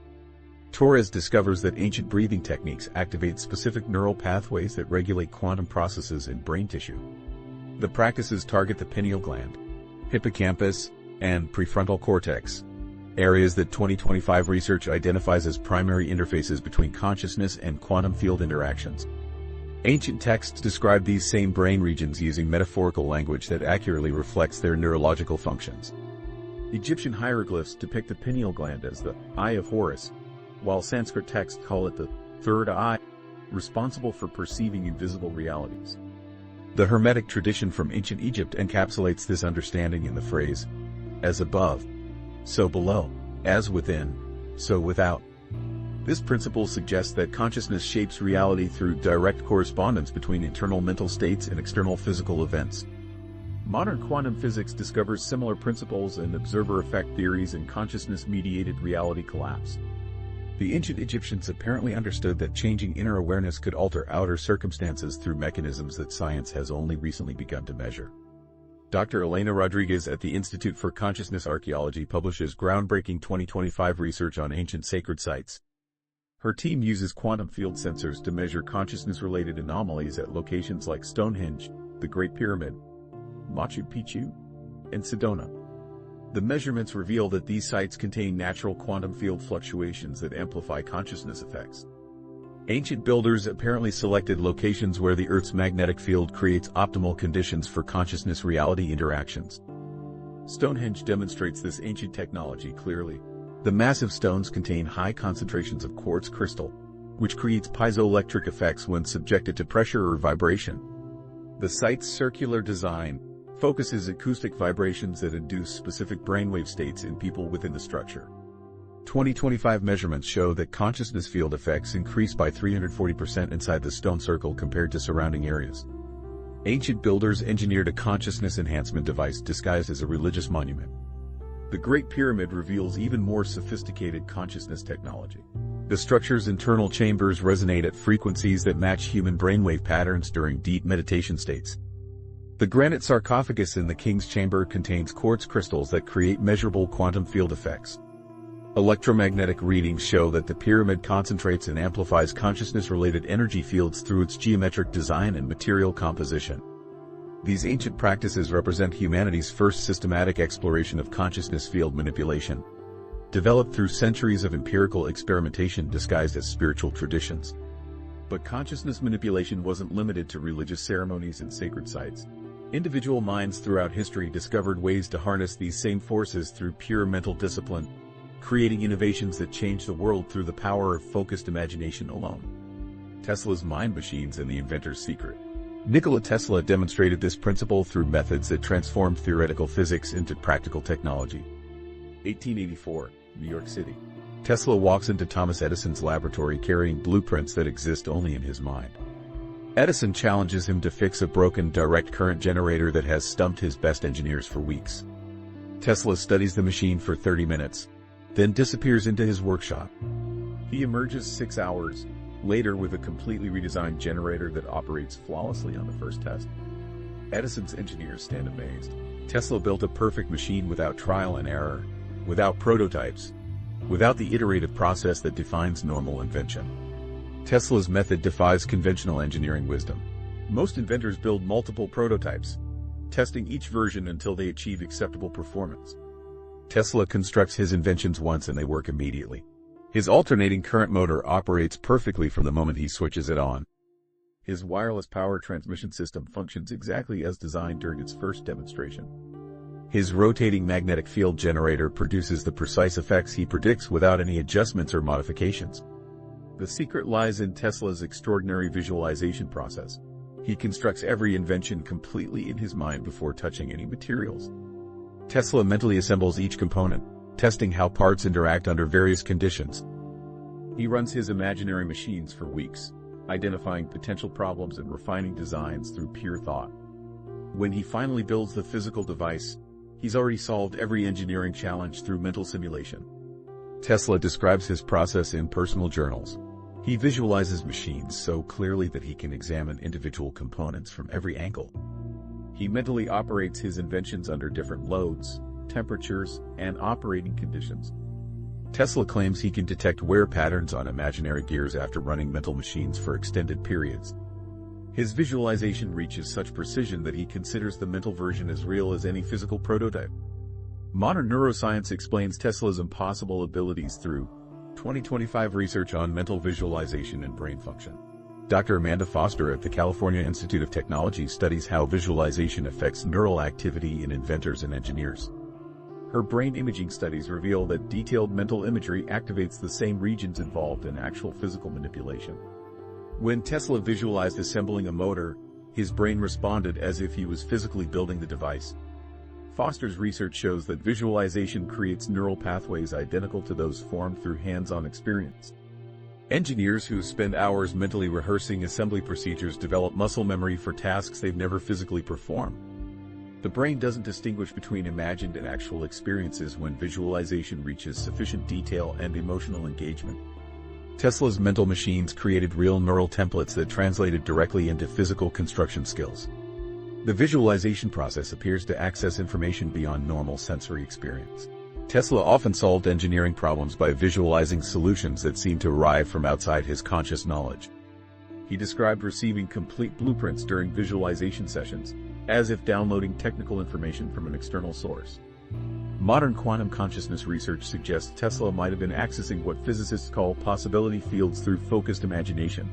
Torres discovers that ancient breathing techniques activate specific neural pathways that regulate quantum processes in brain tissue. The practices target the pineal gland, hippocampus, and prefrontal cortex, areas that 2025 research identifies as primary interfaces between consciousness and quantum field interactions. Ancient texts describe these same brain regions using metaphorical language that accurately reflects their neurological functions. Egyptian hieroglyphs depict the pineal gland as the eye of Horus, while Sanskrit texts call it the third eye, responsible for perceiving invisible realities. The Hermetic tradition from ancient Egypt encapsulates this understanding in the phrase, as above, so below, as within, so without. This principle suggests that consciousness shapes reality through direct correspondence between internal mental states and external physical events. Modern quantum physics discovers similar principles in observer effect theories and consciousness-mediated reality collapse. The ancient Egyptians apparently understood that changing inner awareness could alter outer circumstances through mechanisms that science has only recently begun to measure. Dr. Elena Rodriguez at the Institute for Consciousness Archaeology publishes groundbreaking 2025 research on ancient sacred sites. Her team uses quantum field sensors to measure consciousness-related anomalies at locations like Stonehenge, the Great Pyramid, Machu Picchu, and Sedona. The measurements reveal that these sites contain natural quantum field fluctuations that amplify consciousness effects. Ancient builders apparently selected locations where the Earth's magnetic field creates optimal conditions for consciousness-reality interactions. Stonehenge demonstrates this ancient technology clearly. The massive stones contain high concentrations of quartz crystal, which creates piezoelectric effects when subjected to pressure or vibration. The site's circular design focuses acoustic vibrations that induce specific brainwave states in people within the structure. 2025 measurements show that consciousness field effects increase by 340% inside the stone circle compared to surrounding areas. Ancient builders engineered a consciousness enhancement device disguised as a religious monument. The Great Pyramid reveals even more sophisticated consciousness technology. The structure's internal chambers resonate at frequencies that match human brainwave patterns during deep meditation states. The granite sarcophagus in the king's chamber contains quartz crystals that create measurable quantum field effects. Electromagnetic readings show that the pyramid concentrates and amplifies consciousness-related energy fields through its geometric design and material composition. These ancient practices represent humanity's first systematic exploration of consciousness field manipulation, developed through centuries of empirical experimentation disguised as spiritual traditions. But consciousness manipulation wasn't limited to religious ceremonies and sacred sites. Individual minds throughout history discovered ways to harness these same forces through pure mental discipline, creating innovations that changed the world through the power of focused imagination alone. Tesla's mind machines and the inventor's secret. Nikola Tesla demonstrated this principle through methods that transformed theoretical physics into practical technology. 1884, New York City. Tesla walks into Thomas Edison's laboratory carrying blueprints that exist only in his mind. Edison challenges him to fix a broken direct current generator that has stumped his best engineers for weeks. Tesla studies the machine for 30 minutes, then disappears into his workshop. He emerges 6 hours later with a completely redesigned generator that operates flawlessly on the first test. Edison's engineers stand amazed. Tesla built a perfect machine without trial and error, without prototypes, without the iterative process that defines normal invention. Tesla's method defies conventional engineering wisdom. Most inventors build multiple prototypes, testing each version until they achieve acceptable performance. Tesla constructs his inventions once and they work immediately. His alternating current motor operates perfectly from the moment he switches it on. His wireless power transmission system functions exactly as designed during its first demonstration. His rotating magnetic field generator produces the precise effects he predicts without any adjustments or modifications. The secret lies in Tesla's extraordinary visualization process. He constructs every invention completely in his mind before touching any materials. Tesla mentally assembles each component, testing how parts interact under various conditions. He runs his imaginary machines for weeks, identifying potential problems and refining designs through pure thought. When he finally builds the physical device, he's already solved every engineering challenge through mental simulation. Tesla describes his process in personal journals. He visualizes machines so clearly that he can examine individual components from every angle. He mentally operates his inventions under different loads, temperatures, and operating conditions. Tesla claims he can detect wear patterns on imaginary gears after running mental machines for extended periods. His visualization reaches such precision that he considers the mental version as real as any physical prototype. Modern neuroscience explains Tesla's impossible abilities through 2025 research on mental visualization and brain function. Dr. Amanda Foster at the California Institute of Technology studies how visualization affects neural activity in inventors and engineers. Her brain imaging studies reveal that detailed mental imagery activates the same regions involved in actual physical manipulation. When Tesla visualized assembling a motor, his brain responded as if he was physically building the device. Foster's research shows that visualization creates neural pathways identical to those formed through hands-on experience. Engineers who spend hours mentally rehearsing assembly procedures develop muscle memory for tasks they've never physically performed. The brain doesn't distinguish between imagined and actual experiences when visualization reaches sufficient detail and emotional engagement. Tesla's mental machines created real neural templates that translated directly into physical construction skills. The visualization process appears to access information beyond normal sensory experience. Tesla often solved engineering problems by visualizing solutions that seemed to arrive from outside his conscious knowledge. He described receiving complete blueprints during visualization sessions, as if downloading technical information from an external source. Modern quantum consciousness research suggests Tesla might have been accessing what physicists call possibility fields through focused imagination.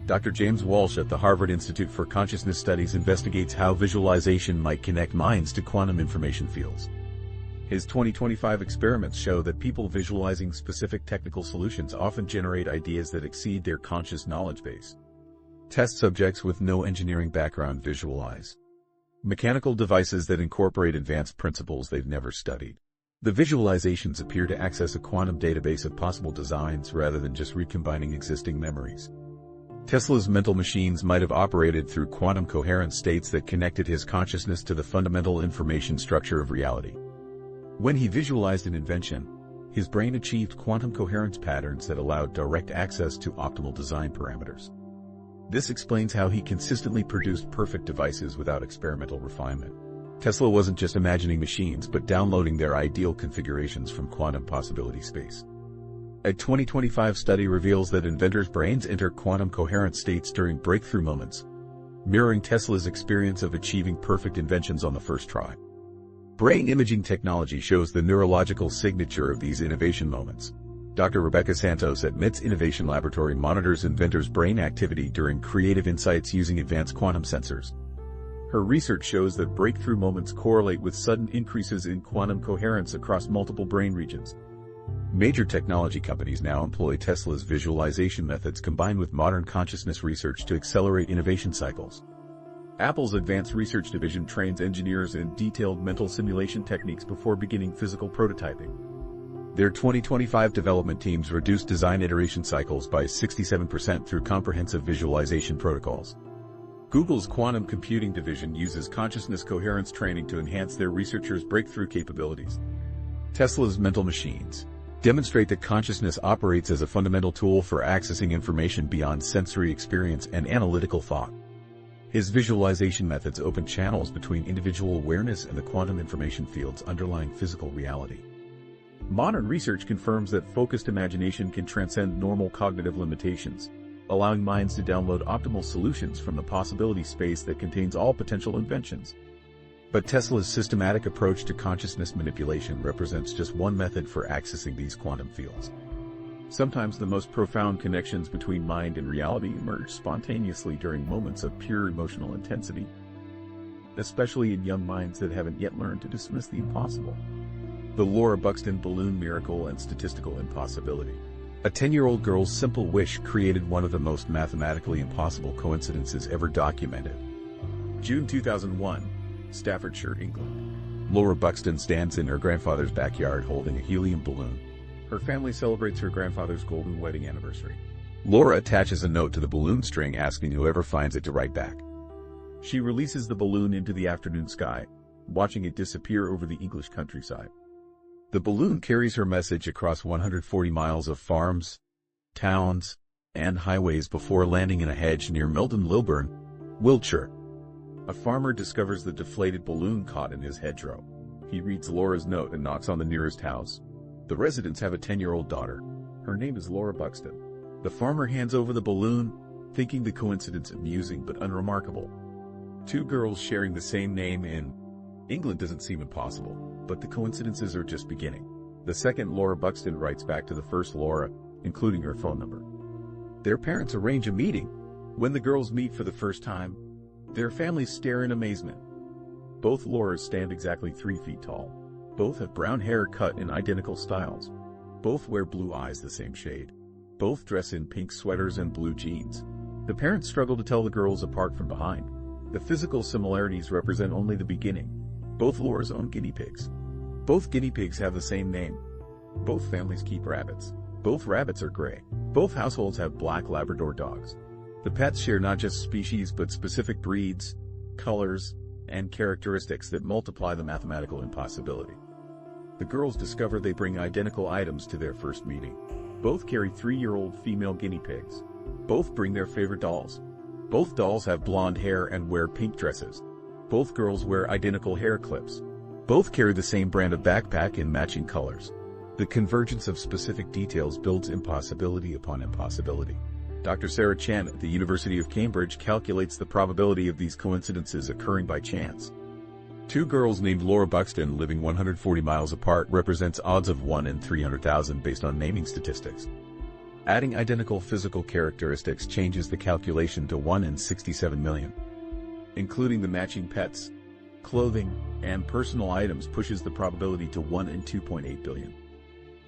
Dr. James Walsh at the Harvard Institute for Consciousness Studies investigates how visualization might connect minds to quantum information fields. His 2025 experiments show that people visualizing specific technical solutions often generate ideas that exceed their conscious knowledge base. Test subjects with no engineering background visualize mechanical devices that incorporate advanced principles they've never studied. The visualizations appear to access a quantum database of possible designs rather than just recombining existing memories. Tesla's mental machines might have operated through quantum coherent states that connected his consciousness to the fundamental information structure of reality. When he visualized an invention, his brain achieved quantum coherence patterns that allowed direct access to optimal design parameters. This explains how he consistently produced perfect devices without experimental refinement. Tesla wasn't just imagining machines but downloading their ideal configurations from quantum possibility space. A 2025 study reveals that inventors' brains enter quantum coherent states during breakthrough moments, mirroring Tesla's experience of achieving perfect inventions on the first try. Brain imaging technology shows the neurological signature of these innovation moments. Dr. Rebecca Santos at MIT's Innovation Laboratory monitors inventors' brain activity during creative insights using advanced quantum sensors. Her research shows that breakthrough moments correlate with sudden increases in quantum coherence across multiple brain regions. Major technology companies now employ Tesla's visualization methods combined with modern consciousness research to accelerate innovation cycles. Apple's Advanced Research Division trains engineers in detailed mental simulation techniques before beginning physical prototyping. Their 2025 development teams reduced design iteration cycles by 67% through comprehensive visualization protocols. Google's Quantum Computing Division uses consciousness coherence training to enhance their researchers' breakthrough capabilities. Tesla's mental machines demonstrate that consciousness operates as a fundamental tool for accessing information beyond sensory experience and analytical thought. His visualization methods open channels between individual awareness and the quantum information fields underlying physical reality. Modern research confirms that focused imagination can transcend normal cognitive limitations, allowing minds to download optimal solutions from the possibility space that contains all potential inventions. But Tesla's systematic approach to consciousness manipulation represents just one method for accessing these quantum fields. Sometimes the most profound connections between mind and reality emerge spontaneously during moments of pure emotional intensity, especially in young minds that haven't yet learned to dismiss the impossible. The Laura Buxton balloon miracle and statistical impossibility. A 10-year-old girl's simple wish created one of the most mathematically impossible coincidences ever documented. June 2001, Staffordshire, England. Laura Buxton stands in her grandfather's backyard holding a helium balloon. Her family celebrates her grandfather's golden wedding anniversary. Laura attaches a note to the balloon string asking whoever finds it to write back. She releases the balloon into the afternoon sky, watching it disappear over the English countryside. The balloon carries her message across 140 miles of farms, towns, and highways before landing in a hedge near Milton Lilburn, Wiltshire. A farmer discovers the deflated balloon caught in his hedgerow. He reads Laura's note and knocks on the nearest house. The residents have a 10-year-old daughter. Her name is Laura Buxton. The farmer hands over the balloon, thinking the coincidence amusing but unremarkable. Two girls sharing the same name in England doesn't seem impossible, but the coincidences are just beginning. The second Laura Buxton writes back to the first Laura, including her phone number. Their parents arrange a meeting. When the girls meet for the first time, their families stare in amazement. Both Lauras stand exactly 3 feet tall. Both have brown hair cut in identical styles. Both wear blue eyes the same shade. Both dress in pink sweaters and blue jeans. The parents struggle to tell the girls apart from behind. The physical similarities represent only the beginning. Both Lauras own guinea pigs. Both guinea pigs have the same name. Both families keep rabbits. Both rabbits are gray. Both households have black Labrador dogs. The pets share not just species but specific breeds, colors, and characteristics that multiply the mathematical impossibility. The girls discover they bring identical items to their first meeting. Both carry 3-year-old female guinea pigs. Both bring their favorite dolls. Both dolls have blonde hair and wear pink dresses. Both girls wear identical hair clips. Both carry the same brand of backpack in matching colors. The convergence of specific details builds impossibility upon impossibility. Dr. Sarah Chan at the University of Cambridge calculates the probability of these coincidences occurring by chance. Two girls named Laura Buxton living 140 miles apart represents odds of 1 in 300,000 based on naming statistics. Adding identical physical characteristics changes the calculation to 1 in 67 million. Including the matching pets, clothing, and personal items pushes the probability to 1 in 2.8 billion.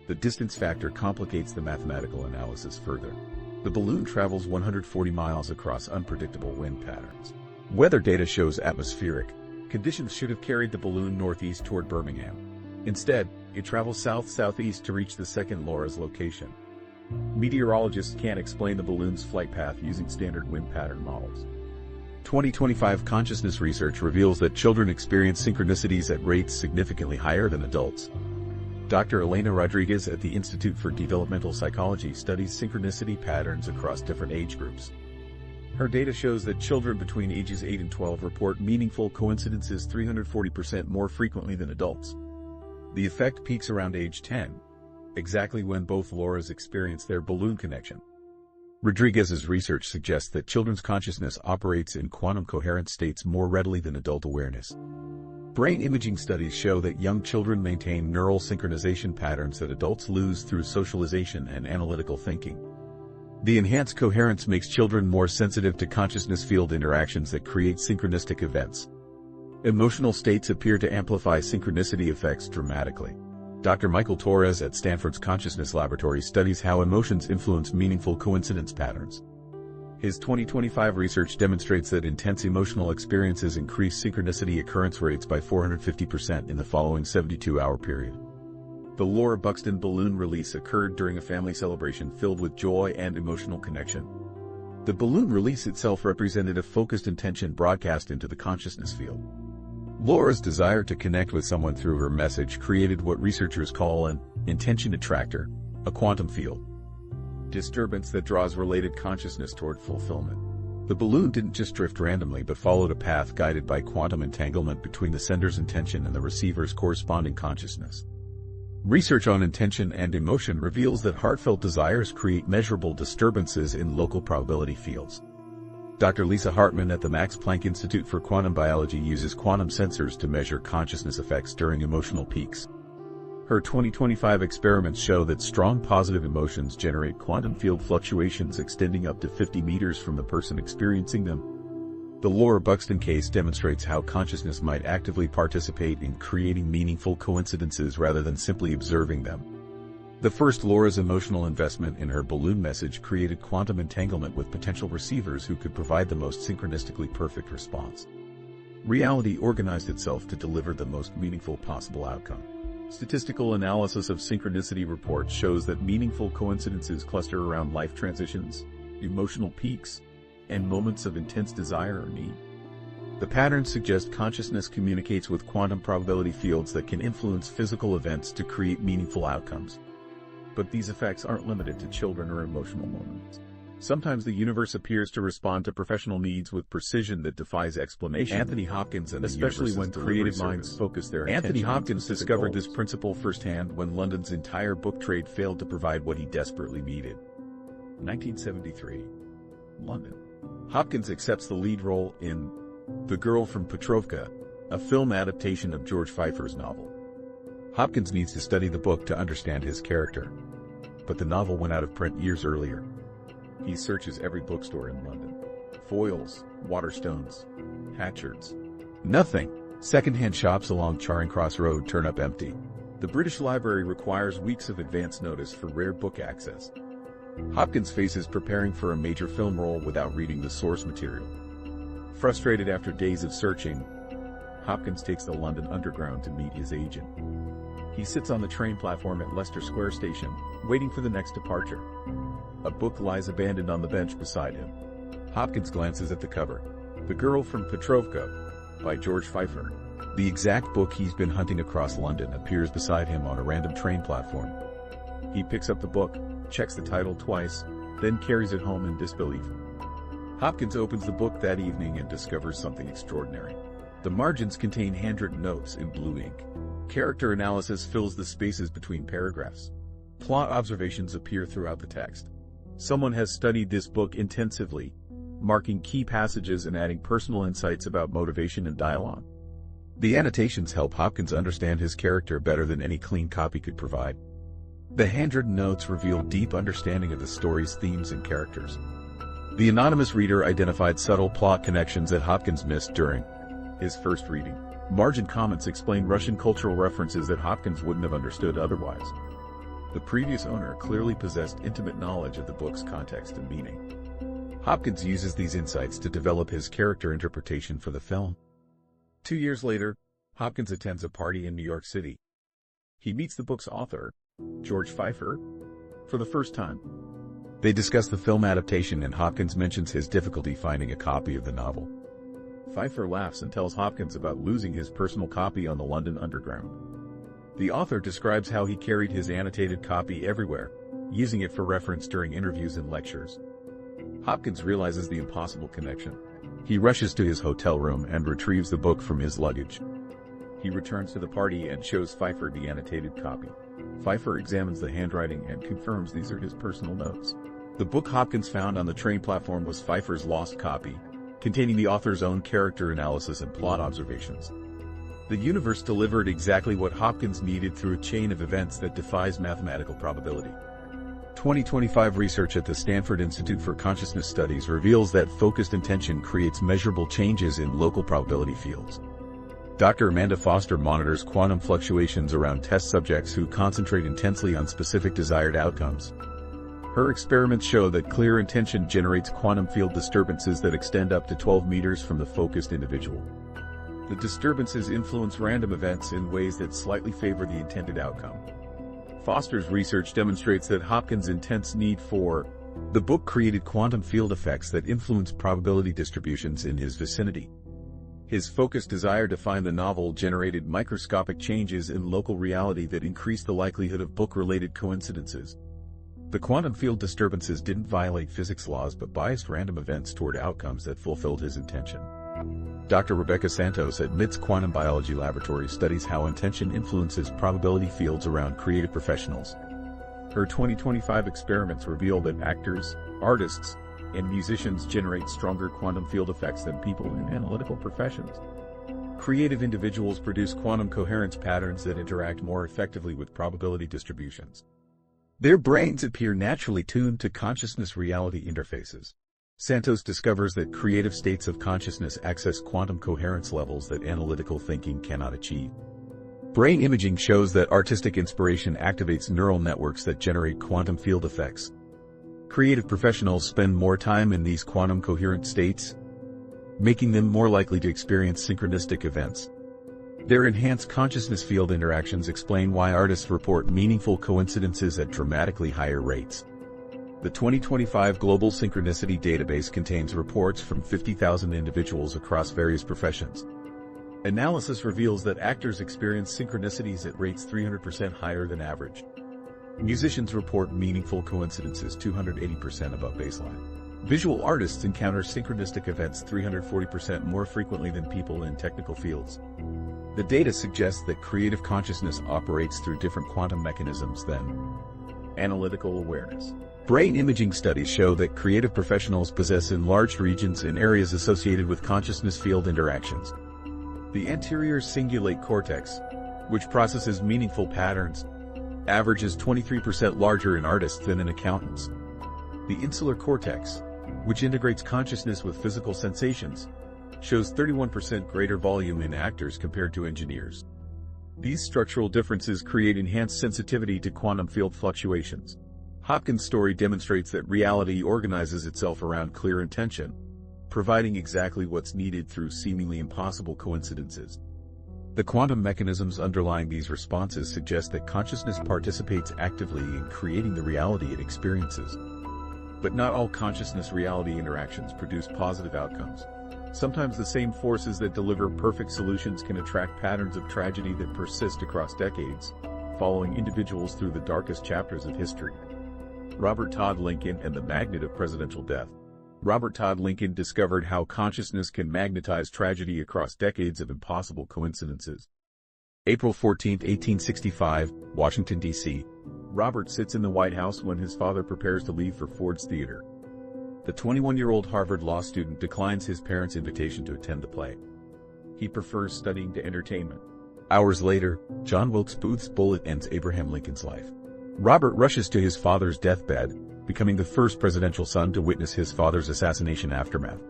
The distance factor complicates the mathematical analysis further. The balloon travels 140 miles across unpredictable wind patterns. Weather data shows atmospheric conditions should have carried the balloon northeast toward Birmingham. Instead, it travels south-southeast to reach the second Laura's location. Meteorologists can't explain the balloon's flight path using standard wind pattern models. 2025 consciousness research reveals that children experience synchronicities at rates significantly higher than adults. Dr. Elena Rodriguez at the Institute for Developmental Psychology studies synchronicity patterns across different age groups. Her data shows that children between ages 8 and 12 report meaningful coincidences 340% more frequently than adults. The effect peaks around age 10, exactly when both Lauras experience their balloon connection. Rodriguez's research suggests that children's consciousness operates in quantum coherent states more readily than adult awareness. Brain imaging studies show that young children maintain neural synchronization patterns that adults lose through socialization and analytical thinking. The enhanced coherence makes children more sensitive to consciousness field interactions that create synchronistic events. Emotional states appear to amplify synchronicity effects dramatically. Dr. Michael Torres at Stanford's Consciousness Laboratory studies how emotions influence meaningful coincidence patterns. His 2025 research demonstrates that intense emotional experiences increase synchronicity occurrence rates by 450% in the following 72-hour period. The Laura Buxton balloon release occurred during a family celebration filled with joy and emotional connection. The balloon release itself represented a focused intention broadcast into the consciousness field. Laura's desire to connect with someone through her message created what researchers call an intention attractor, a quantum field disturbance that draws related consciousness toward fulfillment. The balloon didn't just drift randomly but followed a path guided by quantum entanglement between the sender's intention and the receiver's corresponding consciousness. Research on intention and emotion reveals that heartfelt desires create measurable disturbances in local probability fields. Dr. Lisa Hartman at the Max Planck Institute for Quantum Biology uses quantum sensors to measure consciousness effects during emotional peaks. Her 2025 experiments show that strong positive emotions generate quantum field fluctuations extending up to 50 meters from the person experiencing them. The Laura Buxton case demonstrates how consciousness might actively participate in creating meaningful coincidences rather than simply observing them. The first Laura's emotional investment in her balloon message created quantum entanglement with potential receivers who could provide the most synchronistically perfect response. Reality organized itself to deliver the most meaningful possible outcome. Statistical analysis of synchronicity reports shows that meaningful coincidences cluster around life transitions, emotional peaks, and moments of intense desire or need. The patterns suggest consciousness communicates with quantum probability fields that can influence physical events to create meaningful outcomes. But these effects aren't limited to children or emotional moments. Sometimes the universe appears to respond to professional needs with precision that defies explanation. Anthony Hopkins and especially when creative minds focus their attention. Anthony Hopkins discovered this principle firsthand when London's entire book trade failed to provide what he desperately needed. 1973. London. Hopkins accepts the lead role in The Girl from Petrovka, a film adaptation of George Pfeiffer's novel. Hopkins needs to study the book to understand his character, but the novel went out of print years earlier. He searches every bookstore in London. Foyles, Waterstones, Hatchards. Nothing. Second-hand shops along Charing Cross Road turn up empty. The British Library requires weeks of advance notice for rare book access. Hopkins faces preparing for a major film role without reading the source material. Frustrated after days of searching, Hopkins takes the London Underground to meet his agent. He sits on the train platform at Leicester Square Station, waiting for the next departure. A book lies abandoned on the bench beside him. Hopkins glances at the cover. The Girl from Petrovka, by George Pfeiffer. The exact book he's been hunting across London appears beside him on a random train platform. He picks up the book, checks the title twice, then carries it home in disbelief. Hopkins opens the book that evening and discovers something extraordinary. The margins contain handwritten notes in blue ink. Character analysis fills the spaces between paragraphs. Plot observations appear throughout the text. Someone has studied this book intensively, marking key passages and adding personal insights about motivation and dialogue. The annotations help Hopkins understand his character better than any clean copy could provide. The handwritten notes reveal deep understanding of the story's themes and characters. The anonymous reader identified subtle plot connections that Hopkins missed during his first reading. Margin comments explain Russian cultural references that Hopkins wouldn't have understood otherwise. The previous owner clearly possessed intimate knowledge of the book's context and meaning. Hopkins uses these insights to develop his character interpretation for the film. 2 years later, Hopkins attends a party in New York City. He meets the book's author, George Pfeiffer, for the first time. They discuss the film adaptation and Hopkins mentions his difficulty finding a copy of the novel. Pfeiffer laughs and tells Hopkins about losing his personal copy on the London Underground. The author describes how he carried his annotated copy everywhere, using it for reference during interviews and lectures. Hopkins realizes the impossible connection. He rushes to his hotel room and retrieves the book from his luggage. He returns to the party and shows Pfeiffer the annotated copy. Pfeiffer examines the handwriting and confirms these are his personal notes. The book Hopkins found on the train platform was Pfeiffer's lost copy, containing the author's own character analysis and plot observations. The universe delivered exactly what Hopkins needed through a chain of events that defies mathematical probability. 2025 research at the Stanford Institute for Consciousness Studies reveals that focused intention creates measurable changes in local probability fields. Dr. Amanda Foster monitors quantum fluctuations around test subjects who concentrate intensely on specific desired outcomes. Her experiments show that clear intention generates quantum field disturbances that extend up to 12 meters from the focused individual. The disturbances influence random events in ways that slightly favor the intended outcome. Foster's research demonstrates that Hopkins' intense need for the book created quantum field effects that influence probability distributions in his vicinity. His focused desire to find the novel generated microscopic changes in local reality that increased the likelihood of book-related coincidences. The quantum field disturbances didn't violate physics laws but biased random events toward outcomes that fulfilled his intention. Dr. Rebecca Santos at MIT's Quantum Biology Laboratory studies how intention influences probability fields around creative professionals. Her 2025 experiments reveal that actors, artists, and musicians generate stronger quantum field effects than people in analytical professions. Creative individuals produce quantum coherence patterns that interact more effectively with probability distributions. Their brains appear naturally tuned to consciousness-reality interfaces. Santos discovers that creative states of consciousness access quantum coherence levels that analytical thinking cannot achieve. Brain imaging shows that artistic inspiration activates neural networks that generate quantum field effects. Creative professionals spend more time in these quantum coherent states, making them more likely to experience synchronistic events. Their enhanced consciousness field interactions explain why artists report meaningful coincidences at dramatically higher rates. The 2025 Global Synchronicity Database contains reports from 50,000 individuals across various professions. Analysis reveals that actors experience synchronicities at rates 300% higher than average. Musicians report meaningful coincidences 280% above baseline. Visual artists encounter synchronistic events 340% more frequently than people in technical fields. The data suggests that creative consciousness operates through different quantum mechanisms than analytical awareness. Brain imaging studies show that creative professionals possess enlarged regions in areas associated with consciousness field interactions. The anterior cingulate cortex, which processes meaningful patterns, averages 23% larger in artists than in accountants. The insular cortex, which integrates consciousness with physical sensations, shows 31% greater volume in actors compared to engineers. These structural differences create enhanced sensitivity to quantum field fluctuations. Hopkins' story demonstrates that reality organizes itself around clear intention, providing exactly what's needed through seemingly impossible coincidences. The quantum mechanisms underlying these responses suggest that consciousness participates actively in creating the reality it experiences. But not all consciousness-reality interactions produce positive outcomes. Sometimes the same forces that deliver perfect solutions can attract patterns of tragedy that persist across decades, following individuals through the darkest chapters of history. Robert Todd Lincoln and the Magnet of Presidential Death. Robert Todd Lincoln discovered how consciousness can magnetize tragedy across decades of impossible coincidences. April 14, 1865, Washington, D.C. Robert sits in the White House when his father prepares to leave for Ford's Theater. The 21-year-old Harvard law student declines his parents' invitation to attend the play. He prefers studying to entertainment. Hours later, John Wilkes Booth's bullet ends Abraham Lincoln's life. Robert rushes to his father's deathbed, becoming the first presidential son to witness his father's assassination aftermath.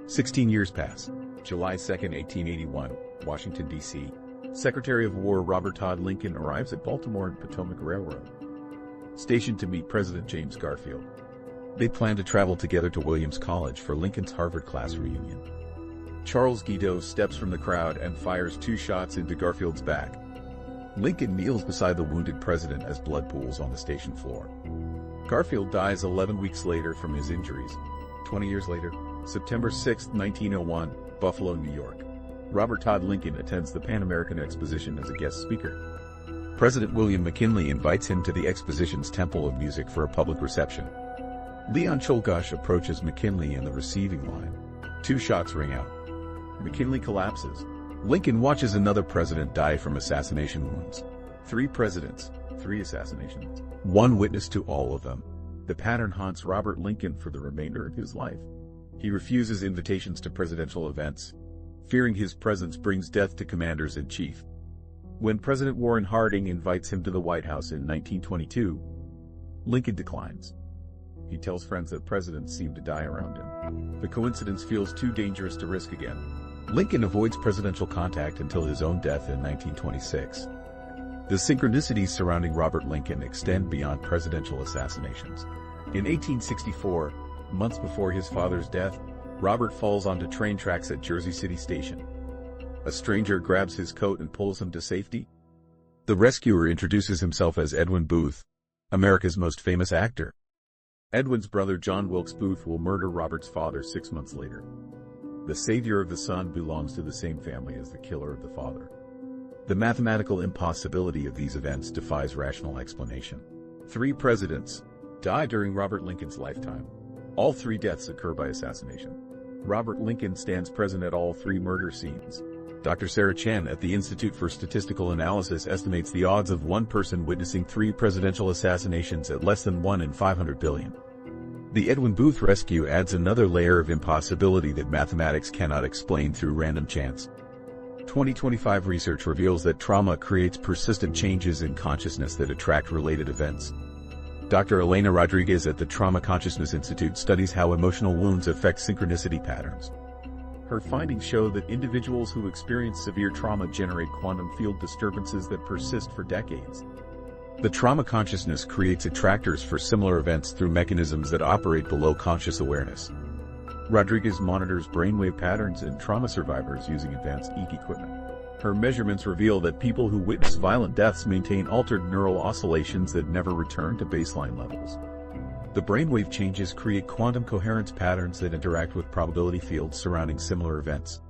16 years pass. July 2, 1881, Washington, D.C. Secretary of War Robert Todd Lincoln arrives at Baltimore and Potomac Railroad station to meet President James Garfield. They plan to travel together to Williams College for Lincoln's Harvard class reunion. Charles Guiteau steps from the crowd and fires 2 shots into Garfield's back. Lincoln kneels beside the wounded president as blood pools on the station floor. Garfield dies 11 weeks later from his injuries. 20 years later, September 6, 1901, Buffalo, New York. Robert Todd Lincoln attends the Pan American Exposition as a guest speaker. President William McKinley invites him to the exposition's Temple of Music for a public reception. Leon Czolgosz approaches McKinley in the receiving line. 2 shots ring out. McKinley collapses. Lincoln watches another president die from assassination wounds. 3 presidents, 3 assassinations. 1 witness to all of them. The pattern haunts Robert Lincoln for the remainder of his life. He refuses invitations to presidential events, fearing his presence brings death to commanders-in-chief. When President Warren Harding invites him to the White House in 1922, Lincoln declines. He tells friends that presidents seem to die around him. The coincidence feels too dangerous to risk again. Lincoln avoids presidential contact until his own death in 1926. The synchronicities surrounding Robert Lincoln extend beyond presidential assassinations. In 1864, months before his father's death, Robert falls onto train tracks at Jersey City Station. A stranger grabs his coat and pulls him to safety. The rescuer introduces himself as Edwin Booth, America's most famous actor. Edwin's brother John Wilkes Booth will murder Robert's father 6 months later. The savior of the son belongs to the same family as the killer of the father. The mathematical impossibility of these events defies rational explanation. 3 presidents die during Robert Lincoln's lifetime. All 3 deaths occur by assassination. Robert Lincoln stands present at all 3 murder scenes. Dr. Sarah Chen at the Institute for Statistical Analysis estimates the odds of one person witnessing 3 presidential assassinations at less than 1 in 500 billion. The Edwin Booth rescue adds another layer of impossibility that mathematics cannot explain through random chance. 2025 research reveals that trauma creates persistent changes in consciousness that attract related events. Dr. Elena Rodriguez at the Trauma Consciousness Institute studies how emotional wounds affect synchronicity patterns. Her findings show that individuals who experience severe trauma generate quantum field disturbances that persist for decades. The trauma consciousness creates attractors for similar events through mechanisms that operate below conscious awareness. Rodriguez monitors brainwave patterns in trauma survivors using advanced EEG equipment. Her measurements reveal that people who witness violent deaths maintain altered neural oscillations that never return to baseline levels. The brainwave changes create quantum coherence patterns that interact with probability fields surrounding similar events.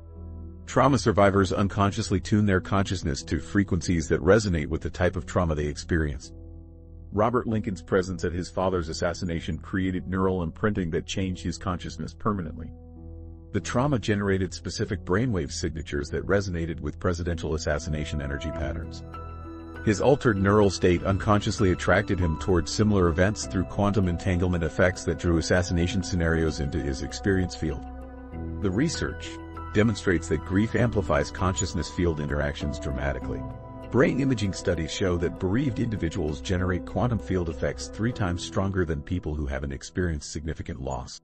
Trauma survivors unconsciously tune their consciousness to frequencies that resonate with the type of trauma they experience. Robert Lincoln's presence at his father's assassination created neural imprinting that changed his consciousness permanently. The trauma generated specific brainwave signatures that resonated with presidential assassination energy patterns. His altered neural state unconsciously attracted him towards similar events through quantum entanglement effects that drew assassination scenarios into his experience field. The research demonstrates that grief amplifies consciousness field interactions dramatically. Brain imaging studies show that bereaved individuals generate quantum field effects 3 times stronger than people who haven't experienced significant loss.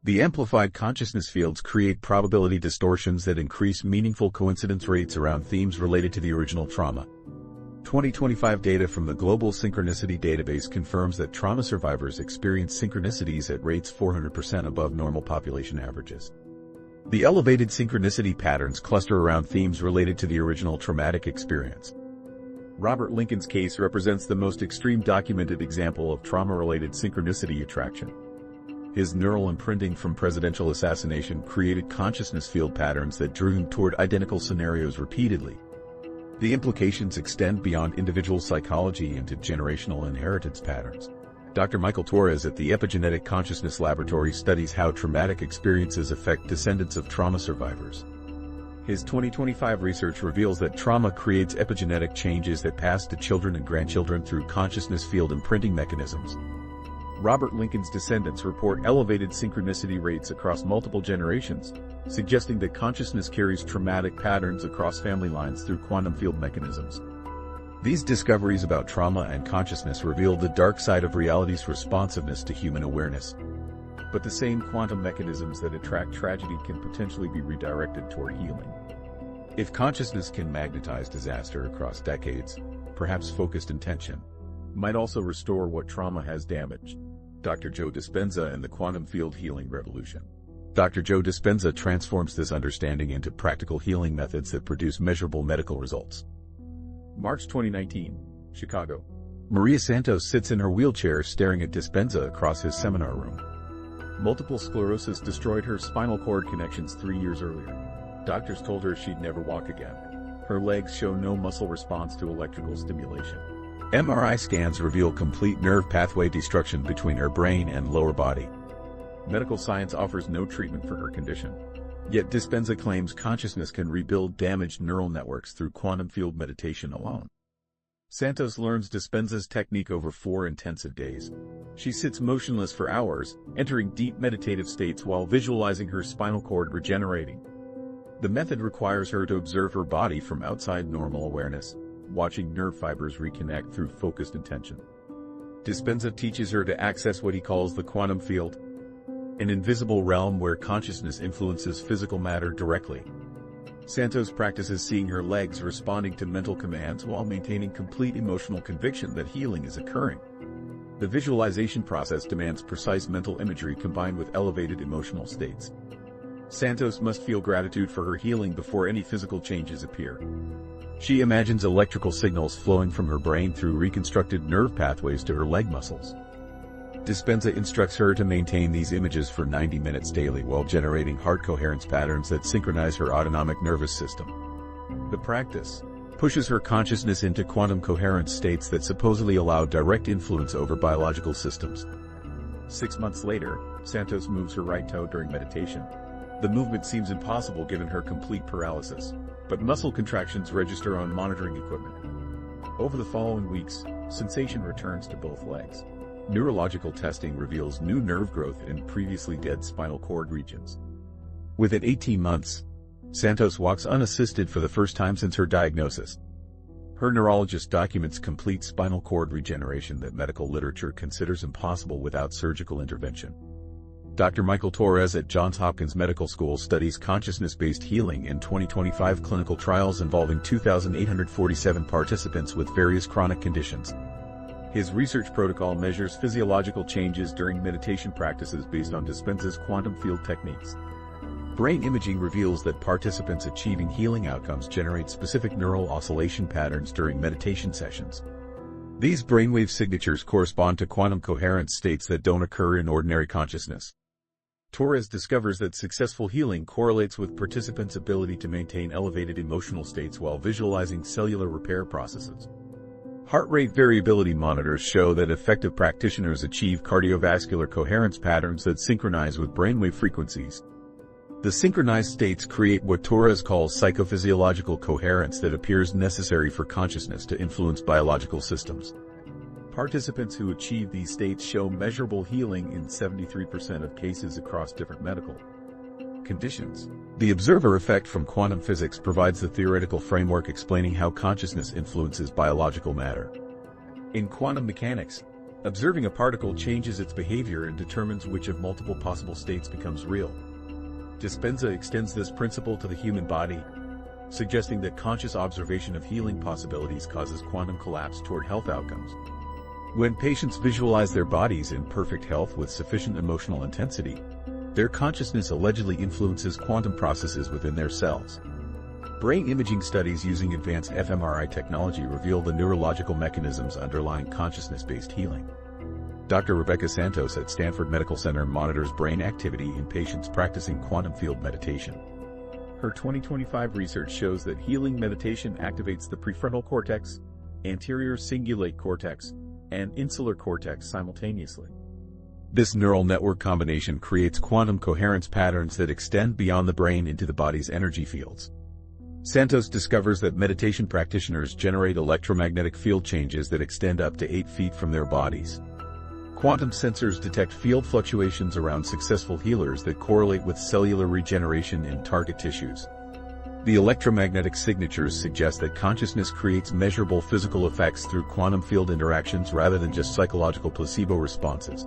The amplified consciousness fields create probability distortions that increase meaningful coincidence rates around themes related to the original trauma. 2025 data from the Global Synchronicity database confirms that trauma survivors experience synchronicities at rates 400% above normal population averages. The elevated synchronicity patterns cluster around themes related to the original traumatic experience. Robert Lincoln's case represents the most extreme documented example of trauma-related synchronicity attraction. His neural imprinting from presidential assassination created consciousness field patterns that drew him toward identical scenarios repeatedly. The implications extend beyond individual psychology into generational inheritance patterns. Dr. Michael Torres at the Epigenetic Consciousness Laboratory studies how traumatic experiences affect descendants of trauma survivors. His 2025 research reveals that trauma creates epigenetic changes that pass to children and grandchildren through consciousness field imprinting mechanisms. Robert Lincoln's descendants report elevated synchronicity rates across multiple generations, suggesting that consciousness carries traumatic patterns across family lines through quantum field mechanisms. These discoveries about trauma and consciousness reveal the dark side of reality's responsiveness to human awareness. But the same quantum mechanisms that attract tragedy can potentially be redirected toward healing. If consciousness can magnetize disaster across decades, perhaps focused intention might also restore what trauma has damaged. Dr. Joe Dispenza and the Quantum Field Healing Revolution. Dr. Joe Dispenza transforms this understanding into practical healing methods that produce measurable medical results. March 2019, Chicago. Maria Santos sits in her wheelchair staring at Dispenza across his seminar room. Multiple sclerosis destroyed her spinal cord connections 3 years earlier. Doctors told her she'd never walk again. Her legs show no muscle response to electrical stimulation. MRI scans reveal complete nerve pathway destruction between her brain and lower body. Medical science offers no treatment for her condition. Yet Dispenza claims consciousness can rebuild damaged neural networks through quantum field meditation alone. Santos learns Dispenza's technique over 4 intensive days. She sits motionless for hours, entering deep meditative states while visualizing her spinal cord regenerating. The method requires her to observe her body from outside normal awareness, watching nerve fibers reconnect through focused intention. Dispenza teaches her to access what he calls the quantum field, an invisible realm where consciousness influences physical matter directly. Santos practices seeing her legs responding to mental commands while maintaining complete emotional conviction that healing is occurring. The visualization process demands precise mental imagery combined with elevated emotional states. Santos must feel gratitude for her healing before any physical changes appear. She imagines electrical signals flowing from her brain through reconstructed nerve pathways to her leg muscles. Dispenza instructs her to maintain these images for 90 minutes daily while generating heart coherence patterns that synchronize her autonomic nervous system. The practice pushes her consciousness into quantum coherence states that supposedly allow direct influence over biological systems. 6 months later, Santos moves her right toe during meditation. The movement seems impossible given her complete paralysis, but muscle contractions register on monitoring equipment. Over the following weeks, sensation returns to both legs. Neurological testing reveals new nerve growth in previously dead spinal cord regions. Within 18 months, Santos walks unassisted for the first time since her diagnosis. Her neurologist documents complete spinal cord regeneration that medical literature considers impossible without surgical intervention. Dr. Michael Torres at Johns Hopkins Medical School studies consciousness-based healing in 2025 clinical trials involving 2,847 participants with various chronic conditions. His research protocol measures physiological changes during meditation practices based on Dispenza's quantum field techniques. Brain imaging reveals that participants achieving healing outcomes generate specific neural oscillation patterns during meditation sessions. These brainwave signatures correspond to quantum coherence states that don't occur in ordinary consciousness. Torres discovers that successful healing correlates with participants' ability to maintain elevated emotional states while visualizing cellular repair processes. Heart rate variability monitors show that effective practitioners achieve cardiovascular coherence patterns that synchronize with brainwave frequencies. The synchronized states create what Torres calls psychophysiological coherence that appears necessary for consciousness to influence biological systems. Participants who achieve these states show measurable healing in 73% of cases across different medical conditions. The observer effect from quantum physics provides the theoretical framework explaining how consciousness influences biological matter. In quantum mechanics, observing a particle changes its behavior and determines which of multiple possible states becomes real. Dispenza extends this principle to the human body, suggesting that conscious observation of healing possibilities causes quantum collapse toward health outcomes. When patients visualize their bodies in perfect health with sufficient emotional intensity, their consciousness allegedly influences quantum processes within their cells. Brain imaging studies using advanced fMRI technology reveal the neurological mechanisms underlying consciousness-based healing. Dr. Rebecca Santos at Stanford Medical Center monitors brain activity in patients practicing quantum field meditation. Her 2025 research shows that healing meditation activates the prefrontal cortex, anterior cingulate cortex, and insular cortex simultaneously. This neural network combination creates quantum coherence patterns that extend beyond the brain into the body's energy fields. Santos discovers that meditation practitioners generate electromagnetic field changes that extend up to 8 feet from their bodies. Quantum sensors detect field fluctuations around successful healers that correlate with cellular regeneration in target tissues. The electromagnetic signatures suggest that consciousness creates measurable physical effects through quantum field interactions rather than just psychological placebo responses.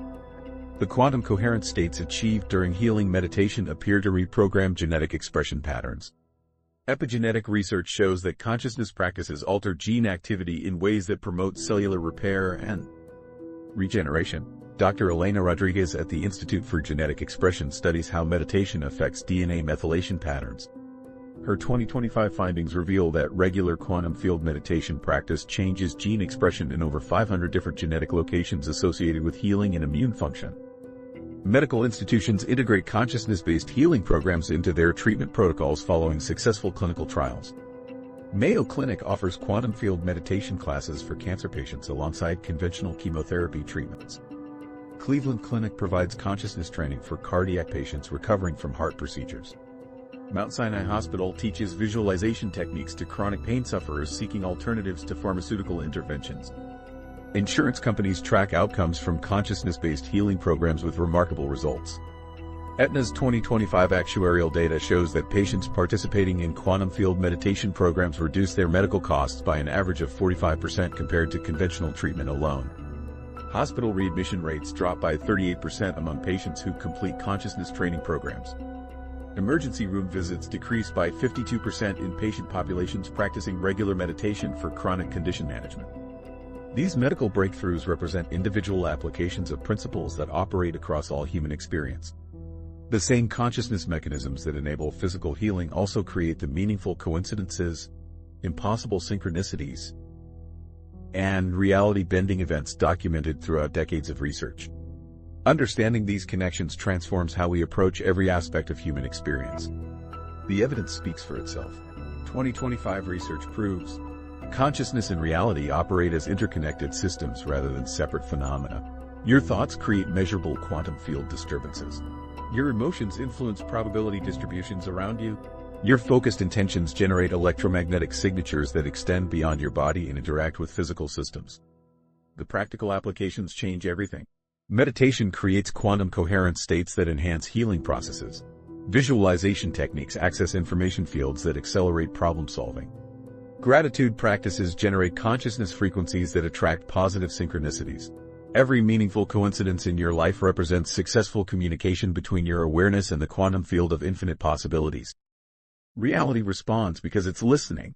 The quantum coherent states achieved during healing meditation appear to reprogram genetic expression patterns. Epigenetic research shows that consciousness practices alter gene activity in ways that promote cellular repair and regeneration. Dr. Elena Rodriguez at the Institute for Genetic Expression studies how meditation affects DNA methylation patterns. Her 2025 findings reveal that regular quantum field meditation practice changes gene expression in over 500 different genetic locations associated with healing and immune function. Medical institutions integrate consciousness-based healing programs into their treatment protocols following successful clinical trials. Mayo Clinic offers quantum field meditation classes for cancer patients alongside conventional chemotherapy treatments. Cleveland Clinic provides consciousness training for cardiac patients recovering from heart procedures. Mount Sinai Hospital teaches visualization techniques to chronic pain sufferers seeking alternatives to pharmaceutical interventions. Insurance companies track outcomes from consciousness-based healing programs with remarkable results. Aetna's 2025 actuarial data shows that patients participating in quantum field meditation programs reduce their medical costs by an average of 45% compared to conventional treatment alone. Hospital readmission rates drop by 38% among patients who complete consciousness training programs. Emergency room visits decrease by 52% in patient populations practicing regular meditation for chronic condition management. These medical breakthroughs represent individual applications of principles that operate across all human experience. The same consciousness mechanisms that enable physical healing also create the meaningful coincidences, impossible synchronicities, and reality-bending events documented throughout decades of research. Understanding these connections transforms how we approach every aspect of human experience. The evidence speaks for itself. 2025 research proves consciousness and reality operate as interconnected systems rather than separate phenomena. Your thoughts create measurable quantum field disturbances. Your emotions influence probability distributions around you. Your focused intentions generate electromagnetic signatures that extend beyond your body and interact with physical systems. The practical applications change everything. Meditation creates quantum coherent states that enhance healing processes. Visualization techniques access information fields that accelerate problem solving. Gratitude practices generate consciousness frequencies that attract positive synchronicities. Every meaningful coincidence in your life represents successful communication between your awareness and the quantum field of infinite possibilities. Reality responds because it's listening.